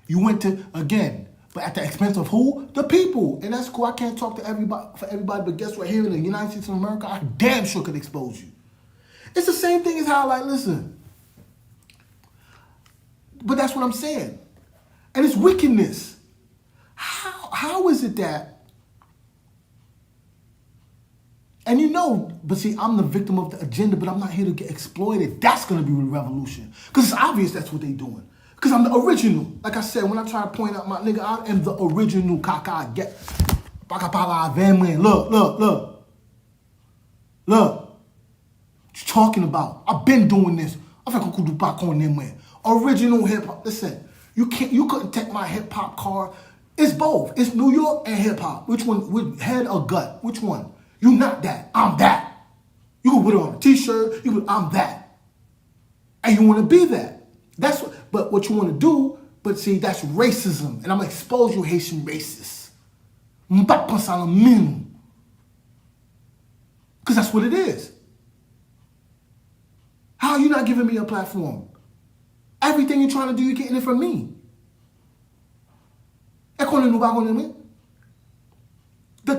You went to, again, but at the expense of who? The people. And that's cool. I can't talk to everybody, but guess what? Here in the United States of America, I damn sure could expose you. It's the same thing as how, listen. But that's what I'm saying. And it's wickedness. How is it that? And but see, I'm the victim of the agenda, but I'm not here to get exploited. That's going to be the revolution. Because it's obvious that's what they're doing. Because I'm the original. Like I said, when I try to point out my nigga, I am the original kaka. Get. Look. What you talking about? I've been doing this. I think I could do back on them, man. Original hip hop. Listen. You couldn't take my hip hop car. It's both. It's New York and hip hop. Which one? With head or gut? Which one? You not that. I'm that. You can put it on a t-shirt. I'm that. And you want to be that. That's what. But what you want to do? But see, that's racism, and I'm gonna expose you Haitian racists. Because that's what it is. How are you not giving me a platform? Everything you're trying to do, you're getting it from me. The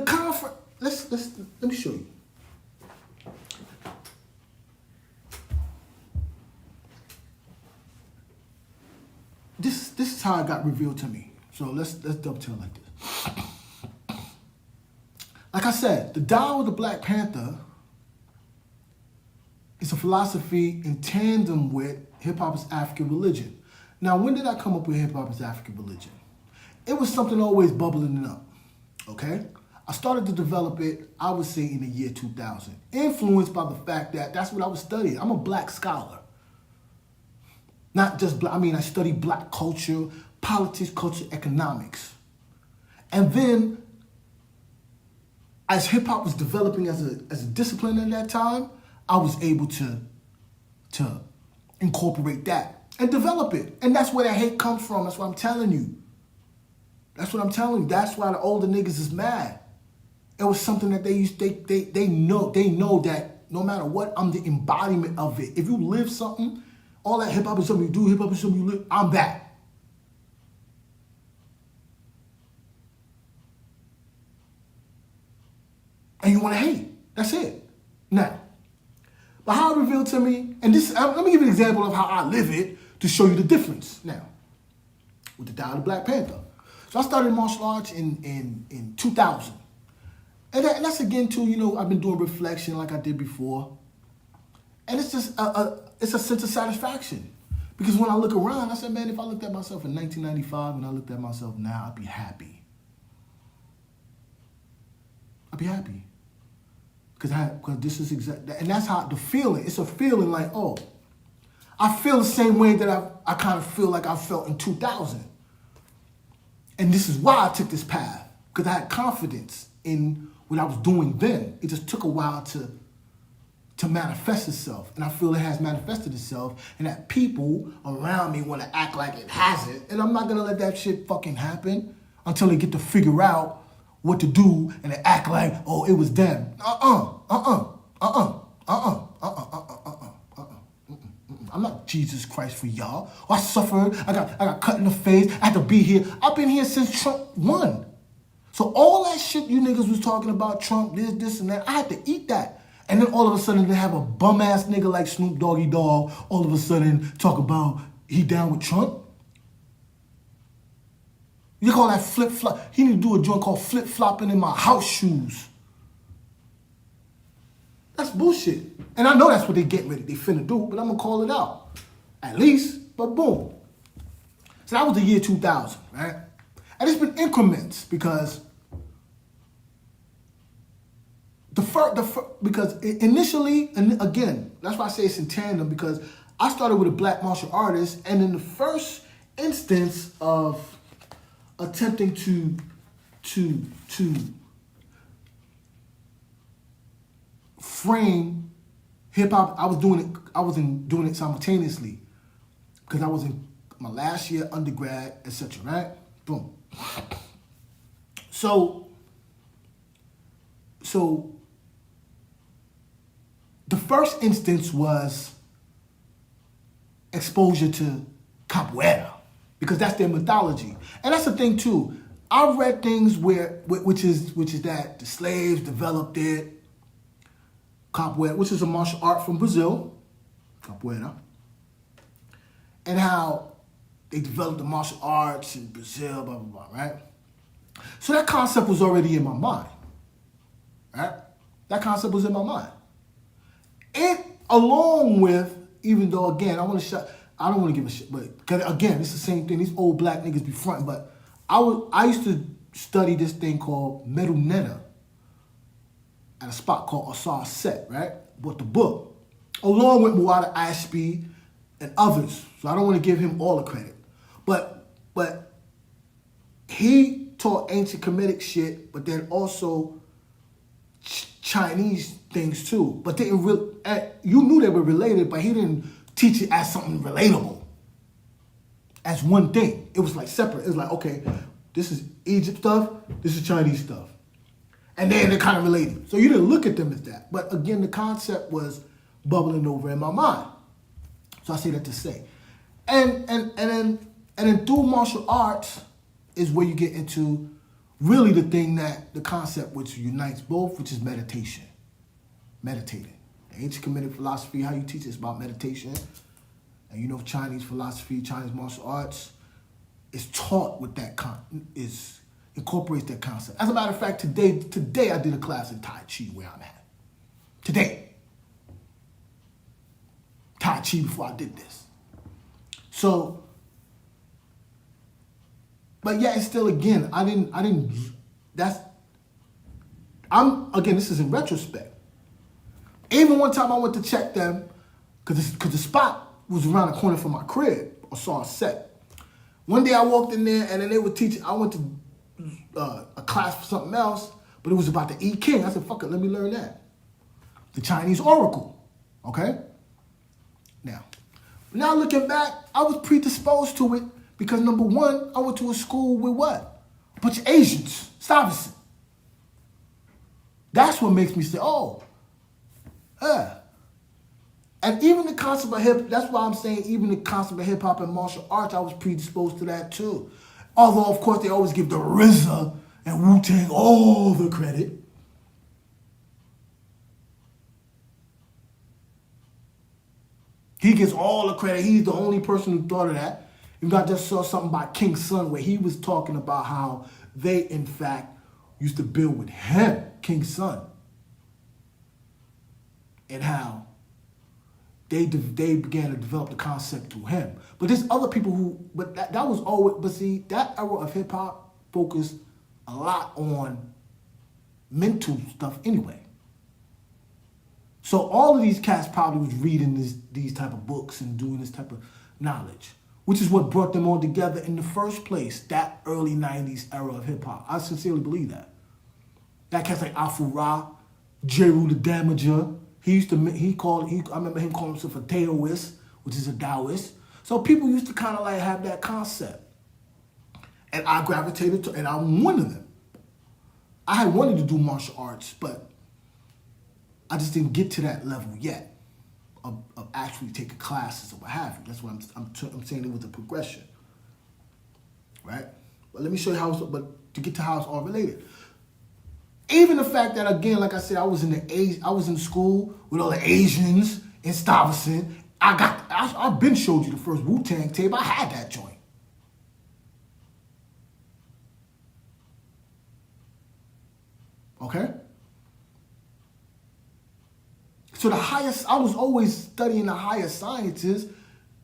conference, let me show you. This is how it got revealed to me. So let's dovetail like this. Like I said, the Don with the Black Panther is a philosophy in tandem with hip-hop is African religion. Now, when did I come up with hip-hop is African religion? It was something always bubbling up, okay? I started to develop it, I would say, in the year 2000. Influenced by the fact that that's what I was studying. I'm a black scholar. Not just black, I studied black culture, politics, culture, economics. And then, as hip-hop was developing as a discipline at that time, I was able to incorporate that and develop it. And that's where that hate comes from. That's what I'm telling you. That's why the older niggas is mad. It was something that they know that no matter what, I'm the embodiment of it. If you live something, all that hip hop is something you do, hip hop is something you live. I'm that. And you want to hate. That's it. Now, but how it revealed to me, and this, let me give you an example of how I live it to show you the difference now with the dial of Black Panther. So I started martial arts in 2000. And that's again too, you know, I've been doing reflection like I did before. And it's just, it's a sense of satisfaction. Because when I look around, I said, man, if I looked at myself in 1995 and I looked at myself now, I'd be happy. I'd be happy. Because this is exactly, and that's how the feeling, it's a feeling like, oh, I feel the same way that I kind of feel like I felt in 2000. And this is why I took this path. Because I had confidence in what I was doing then. It just took a while to manifest itself. And I feel it has manifested itself, and that people around me want to act like it hasn't. And I'm not going to let that shit fucking happen until they get to figure out what to do and they act like, oh, it was them. I'm not Jesus Christ for y'all. I suffered, I got cut in the face, I had to be here. I've been here since Trump won. So all that shit you niggas was talking about, Trump, this, and that, I had to eat that. And then all of a sudden they have a bum-ass nigga like Snoop Doggy Dogg all of a sudden talk about he down with Trump. You call that flip-flop? He need to do a joint called flip-flopping in my house shoes. That's bullshit. And I know that's what they getting ready. They finna do, but I'm gonna call it out. At least, but boom. So that was the year 2000, right? And it's been increments because because initially, and again, that's why I say it's in tandem, because I started with a black martial artist, and in the first instance of attempting to frame hip hop, I was doing it simultaneously because I was in my last year undergrad, etc. Right? Boom. So the first instance was exposure to capoeira, because that's their mythology. And that's the thing too. I've read things which is that the slaves developed it, capoeira, which is a martial art from Brazil, capoeira, and how they developed the martial arts in Brazil, blah, blah, blah, right? So that concept was already in my mind, right? That concept was in my mind. It, along with, even though, again, I don't want to give a shit, but, because again, it's the same thing. These old black niggas be fronting, but I used to study this thing called Metal Netta at a spot called Asar Set, right? Bought the book, along with Muada Ashby and others. So I don't want to give him all the credit. But he taught ancient Kemetic shit, but then also Chinese things too. But didn't you knew they were related, but he didn't teach it as something relatable, as one thing. It was like separate. It was like, okay, this is Egypt stuff, this is Chinese stuff. And then they're kind of related. So you didn't look at them as that. But again, the concept was bubbling over in my mind. So I say that to say. And then through martial arts is where you get into really the thing that the concept which unites both, which is meditation. Meditating. The ancient Kemetic philosophy, how you teach it is about meditation. And you know, Chinese philosophy, Chinese martial arts is taught with that incorporates that concept. As a matter of fact, today I did a class in Tai Chi where I'm at. Today. Tai Chi before I did this. So, but yeah, it's still, again, again, this is in retrospect. Even one time I went to check them, because the spot was around the corner from my crib, or saw a set. One day I walked in there, and then they were teaching, I went to a class for something else, but it was about the I Ching. I said, fuck it, let me learn that. The Chinese oracle, okay? Now looking back, I was predisposed to it because, number one, I went to a school with what? A bunch of Asians, Stuyvesant. That's what makes me say, oh, And even the concept of that's why I'm saying even the concept of hip hop and martial arts, I was predisposed to that too. Although, of course, they always give the RZA and Wu-Tang all the credit. He gets all the credit. He's the only person who thought of that. You got just saw something by King Son where he was talking about how they, in fact, used to build with him, King Son, and how they began to develop the concept through him. But there's other people who, but that was always, but see, that era of hip hop focused a lot on mental stuff anyway. So all of these cats probably was reading these type of books and doing this type of knowledge, which is what brought them all together in the first place, that early 90s era of hip hop. I sincerely believe that. That cat's like Afu Ra, Jeru the Damager. I remember him calling himself a Taoist, which is a Taoist. So people used to kind of like have that concept. And I gravitated to, and I'm one of them. I had wanted to do martial arts, but I just didn't get to that level yet of actually taking classes or what have you. That's what I'm saying. It was a progression, right? But let me show you how. But to get to how it's all related, even the fact that again, like I said, I was in school with all the Asians in Stuyvesant. I've been showed you the first Wu-Tang tape. I had that joint. Okay. So I was always studying the higher sciences,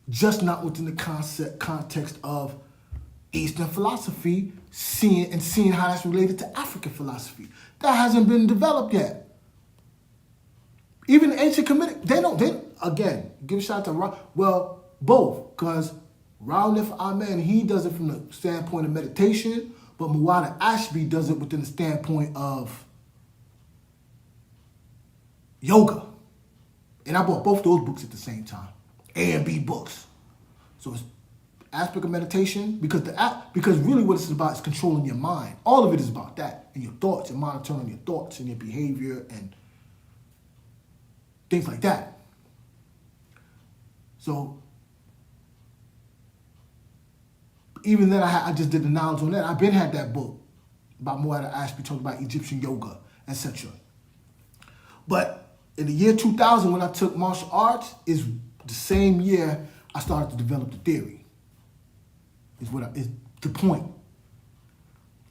just not within the context of Eastern philosophy, seeing how that's related to African philosophy. That hasn't been developed yet. Even the ancient Kemetic, again, give a shout out to both, because Raunif Amen, he does it from the standpoint of meditation, but Muwada Ashby does it within the standpoint of yoga. And I bought both those books at the same time, A and B books. So it's aspect of meditation, because really what it's about is controlling your mind. All of it is about that, and your thoughts, and monitoring your thoughts and your behavior and things like that. So even then, I just did the knowledge on that. I've been had that book about Muwada Ashby talking about Egyptian yoga, etc. But in the year 2000, when I took martial arts, is the same year I started to develop the theory. Is the point.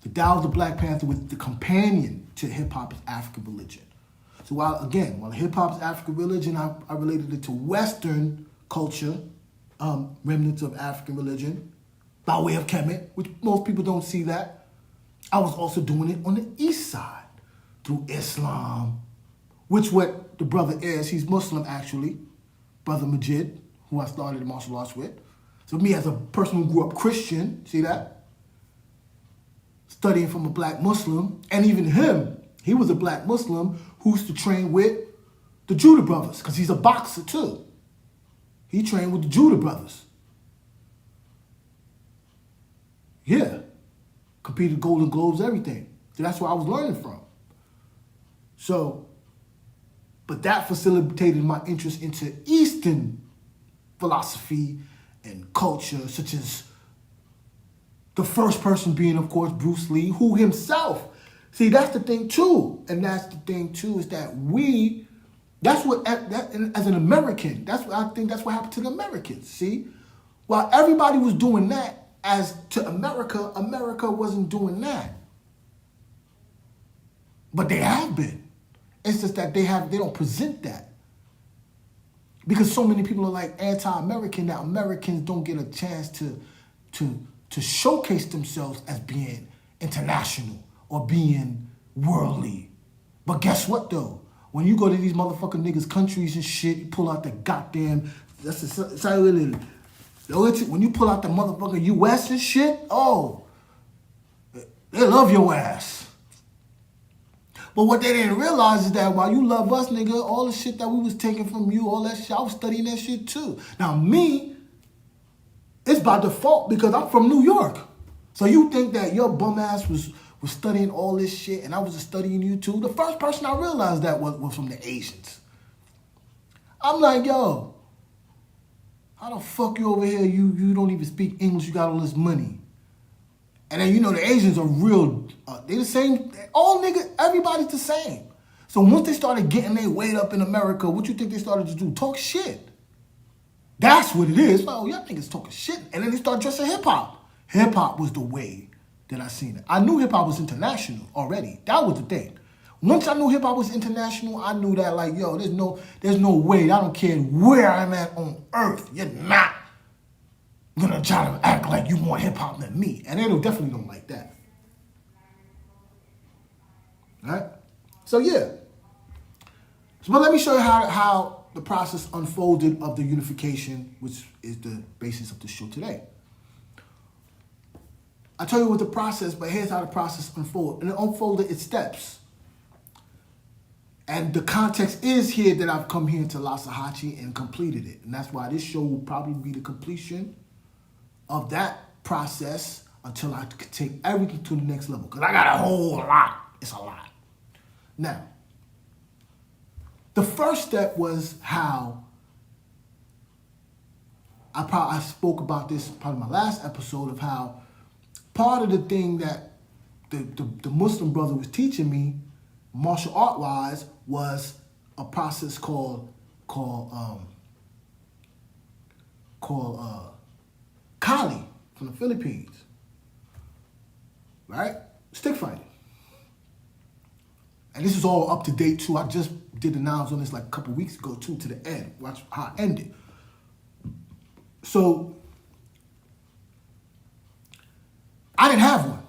The Tao of the Black Panther was the companion to hip-hop as African religion. So while hip-hop is African religion, I related it to Western culture, remnants of African religion, by way of Kemet, which most people don't see that. I was also doing it on the East side, through Islam, which what the brother is, he's Muslim actually, Brother Majid, who I started martial arts with. So me as a person who grew up Christian, see that? Studying from a black Muslim, and even him, he was a black Muslim who used to train with the Judah brothers, because he's a boxer too. He trained with the Judah brothers. Yeah. Competed Golden Globes, everything. So that's where I was learning from. So, but that facilitated my interest into Eastern philosophy and culture, such as the first person being, of course, Bruce Lee, who himself, see, that's the thing too. And that's the thing too, is that as an American, I think that's what happened to the Americans, see? While everybody was doing that, as to America, America wasn't doing that. But they have been. It's just that they don't present that. Because so many people are like anti-American that Americans don't get a chance to showcase themselves as being international or being worldly. But guess what though? When you go to these motherfucking niggas' countries and shit, you pull out the goddamn, when you pull out the motherfucking US and shit, oh, they love your ass. But what they didn't realize is that while you love us, nigga, all the shit that we was taking from you, all that shit, I was studying that shit too. Now me, it's by default because I'm from New York. So you think that your bum ass was studying all this shit and I was just studying you too? The first person I realized that was from the Asians. I'm like, yo, how the fuck you over here? You don't even speak English. You got all this money. And then, you know, the Asians are real. They the same. All niggas, everybody's the same. So once they started getting their weight up in America, what you think they started to do? Talk shit. That's what it is. Like, oh, y'all niggas talking shit. And then they start dressing hip-hop. Hip-hop was the way that I seen it. I knew hip-hop was international already. That was the thing. Once I knew hip-hop was international, I knew that, like, yo, there's no way. I don't care where I'm at on earth. You're not gonna try to act like you more hip-hop than me. And they definitely don't like that. All right? So, yeah. But let me show you how the process unfolded of the unification, which is the basis of the show today. I tell you what the process, but here's how the process unfolded. And it unfolded in steps. And the context is here that I've come here to Lasahachi and completed it. And that's why this show will probably be the completion of that process until I can take everything to the next level. Because I got a whole lot. It's a lot. Now, the first step was how I spoke about this probably my last episode of how part of the thing that the Muslim brother was teaching me, martial art wise, was a process called Kali from the Philippines, right? Stick fighting. And this is all up to date too. I just did the knowledge on this like a couple weeks ago too, to the end. Watch how I ended. So I didn't have one.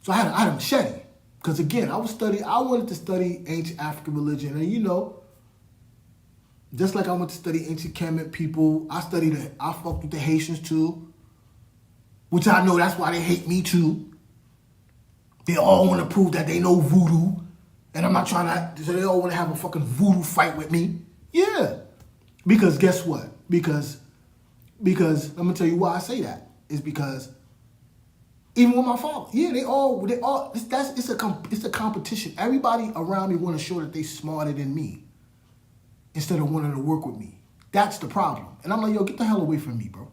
So I had a machete. Because again, I wanted to study ancient African religion. And you know, just like I went to study ancient Kemet people, I fucked with the Haitians too. Which I know that's why they hate me too. They all want to prove that they know voodoo. And I'm not trying to, so they all want to have a fucking voodoo fight with me. Yeah. Because guess what? Because I'm going to tell you why I say that. It's because even with my father, yeah, it's a competition. Everybody around me want to show that they smarter than me instead of wanting to work with me. That's the problem. And I'm like, yo, get the hell away from me, bro.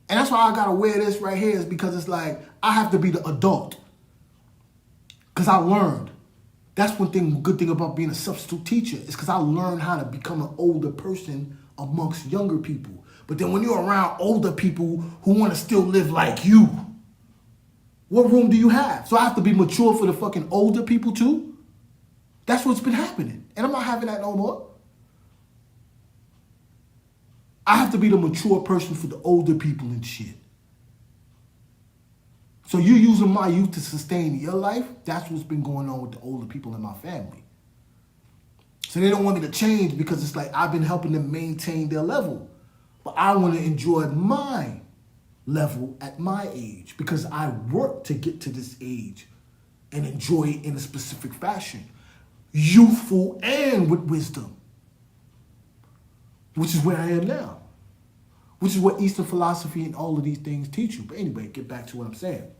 And that's why I got to wear this right here, is because it's like, I have to be the adult. Because I learned. That's one thing, good thing about being a substitute teacher, is because I learned how to become an older person amongst younger people. But then when you're around older people who want to still live like you, what room do you have? So I have to be mature for the fucking older people too? That's what's been happening. And I'm not having that no more. I have to be the mature person for the older people and shit. So you're using my youth to sustain your life? That's what's been going on with the older people in my family. So they don't want me to change because it's like I've been helping them maintain their level. But I want to enjoy my level at my age because I worked to get to this age and enjoy it in a specific fashion. Youthful and with wisdom. Which is where I am now. Which is what Eastern philosophy and all of these things teach you. But anyway, get back to what I'm saying.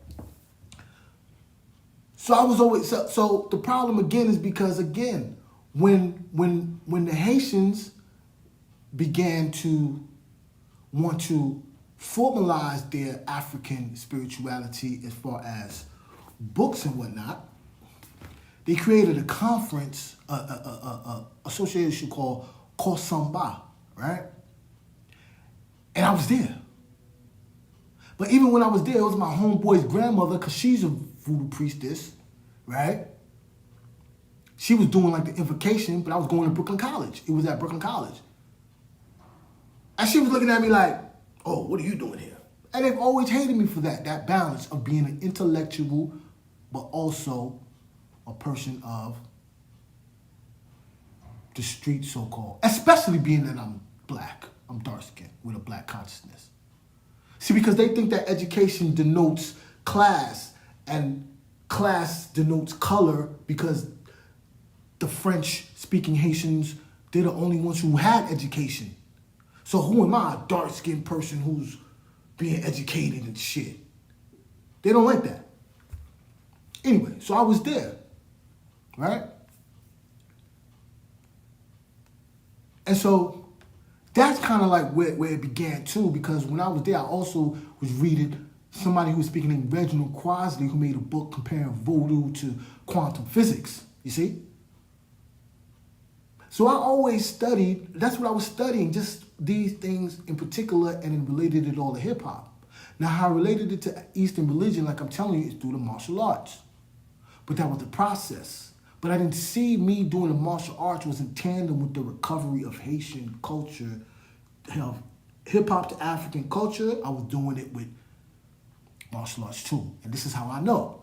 So I was always, so the problem again is because again, when the Haitians began to want to formalize their African spirituality as far as books and whatnot, they created a conference, a association called Kosamba, right? And I was there. But even when I was there, it was my homeboy's grandmother, because she's a voodoo priestess, right? She was doing like the invocation, but I was going to Brooklyn College. It was at Brooklyn College. And she was looking at me like, oh, what are you doing here? And they've always hated me for that balance of being an intellectual, but also a person of the street, so-called. Especially being that I'm black. I'm dark-skinned with a black consciousness. See, because they think that education denotes class, and class denotes color because the French-speaking Haitians, they're the only ones who had education. So who am I, a dark-skinned person who's being educated and shit? They don't like that. Anyway, so I was there, right? And so that's kind of like where it began too, because when I was there, I also was reading somebody who was speaking named Reginald Crosley, who made a book comparing voodoo to quantum physics, you see? So I always studied, that's what I was studying, just these things in particular, and then related it all to hip hop. Now, how I related it to Eastern religion, like I'm telling you, is through the martial arts. But that was the process. But I didn't see me doing the martial arts was in tandem with the recovery of Haitian culture, hip hop to African culture. I was doing it with martial arts too. And this is how I know.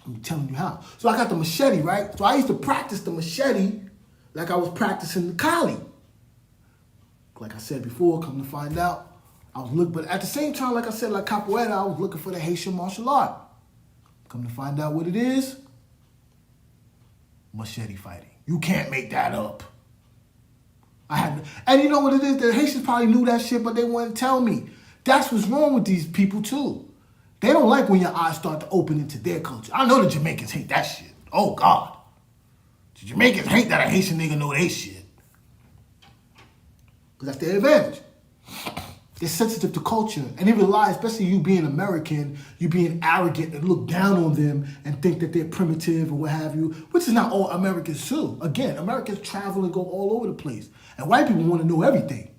I'm telling you how. So I got the machete, right? So I used to practice the machete like I was practicing the Kali. Like I said before, come to find out, I was looking, but at the same time, like I said, like capoeira, I was looking for the Haitian martial art. Come to find out what it is, machete fighting. You can't make that up. And you know what it is? The Haitians probably knew that shit, but they wouldn't tell me. That's what's wrong with these people too. They don't like when your eyes start to open into their culture. I know the Jamaicans hate that shit. Oh God. The Jamaicans hate that a Haitian nigga know they shit. Because that's their advantage. They're sensitive to culture. And they rely, especially you being American, you being arrogant and look down on them and think that they're primitive or what have you, which is not all Americans too. Again, Americans travel and go all over the place. And white people want to know everything.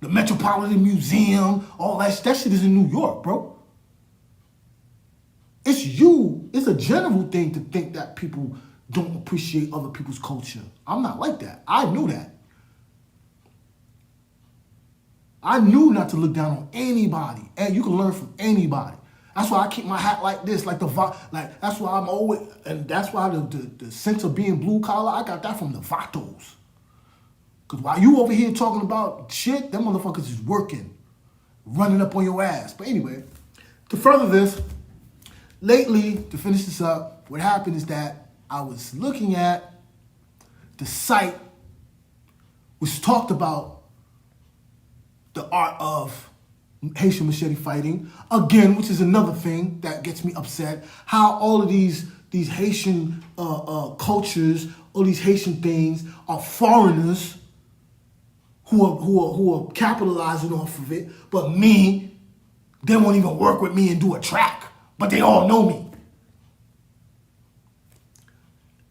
The Metropolitan Museum, all that shit is in New York, bro. It's a general thing to think that people don't appreciate other people's culture. I'm not like that. I knew that. I knew not to look down on anybody, and you can learn from anybody. That's why I keep my hat like this, that's why I'm always, and that's why the sense of being blue collar, I got that from the Vatos. Because while you over here talking about shit, them motherfuckers is working, running up on your ass. But anyway, to further this, lately, to finish this up, what happened is that I was looking at the site which talked about the art of Haitian machete fighting, again, which is another thing that gets me upset, how all of these Haitian cultures, all these Haitian things are foreigners who are capitalizing off of it, but me, they won't even work with me and do a track, but they all know me.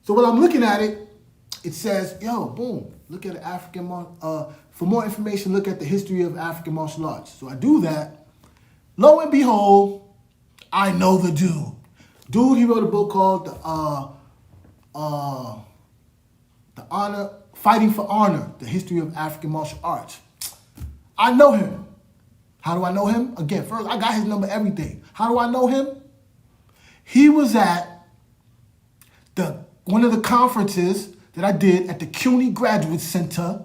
So when I'm looking at it, it says, yo, boom, look at the African, for more information, look at the history of African martial arts. So I do that. Lo and behold, I know the dude. Dude, he wrote a book called the Honor, Fighting for Honor, the History of African Martial Arts. I know him. How do I know him? Again, first, I got his number, everything. How do I know him? He was at one of the conferences that I did at the CUNY Graduate Center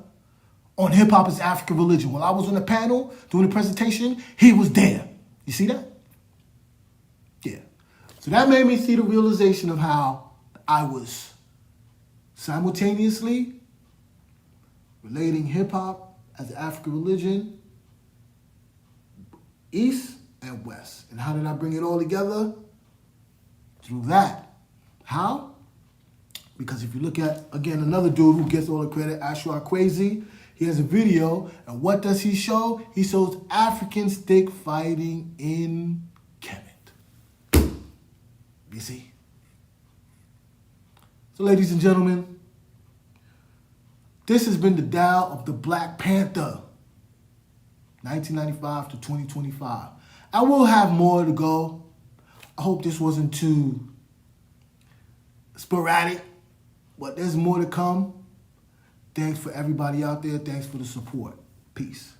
on hip hop as African religion. While I was on the panel doing the presentation, he was there. You see that? Yeah. So that made me see the realization of how I was simultaneously relating hip hop as African religion, East and West. And how did I bring it all together? Through that. How? Because if you look at, again, another dude who gets all the credit, BlaccPreZ1Don, he has a video, and what does he show? He shows African stick fighting in Kemet. You see? So, ladies and gentlemen, this has been the dial of the Black Panther, 1995 to 2025. I will have more to go. I hope this wasn't too sporadic, but there's more to come. Thanks for everybody out there. Thanks for the support. Peace.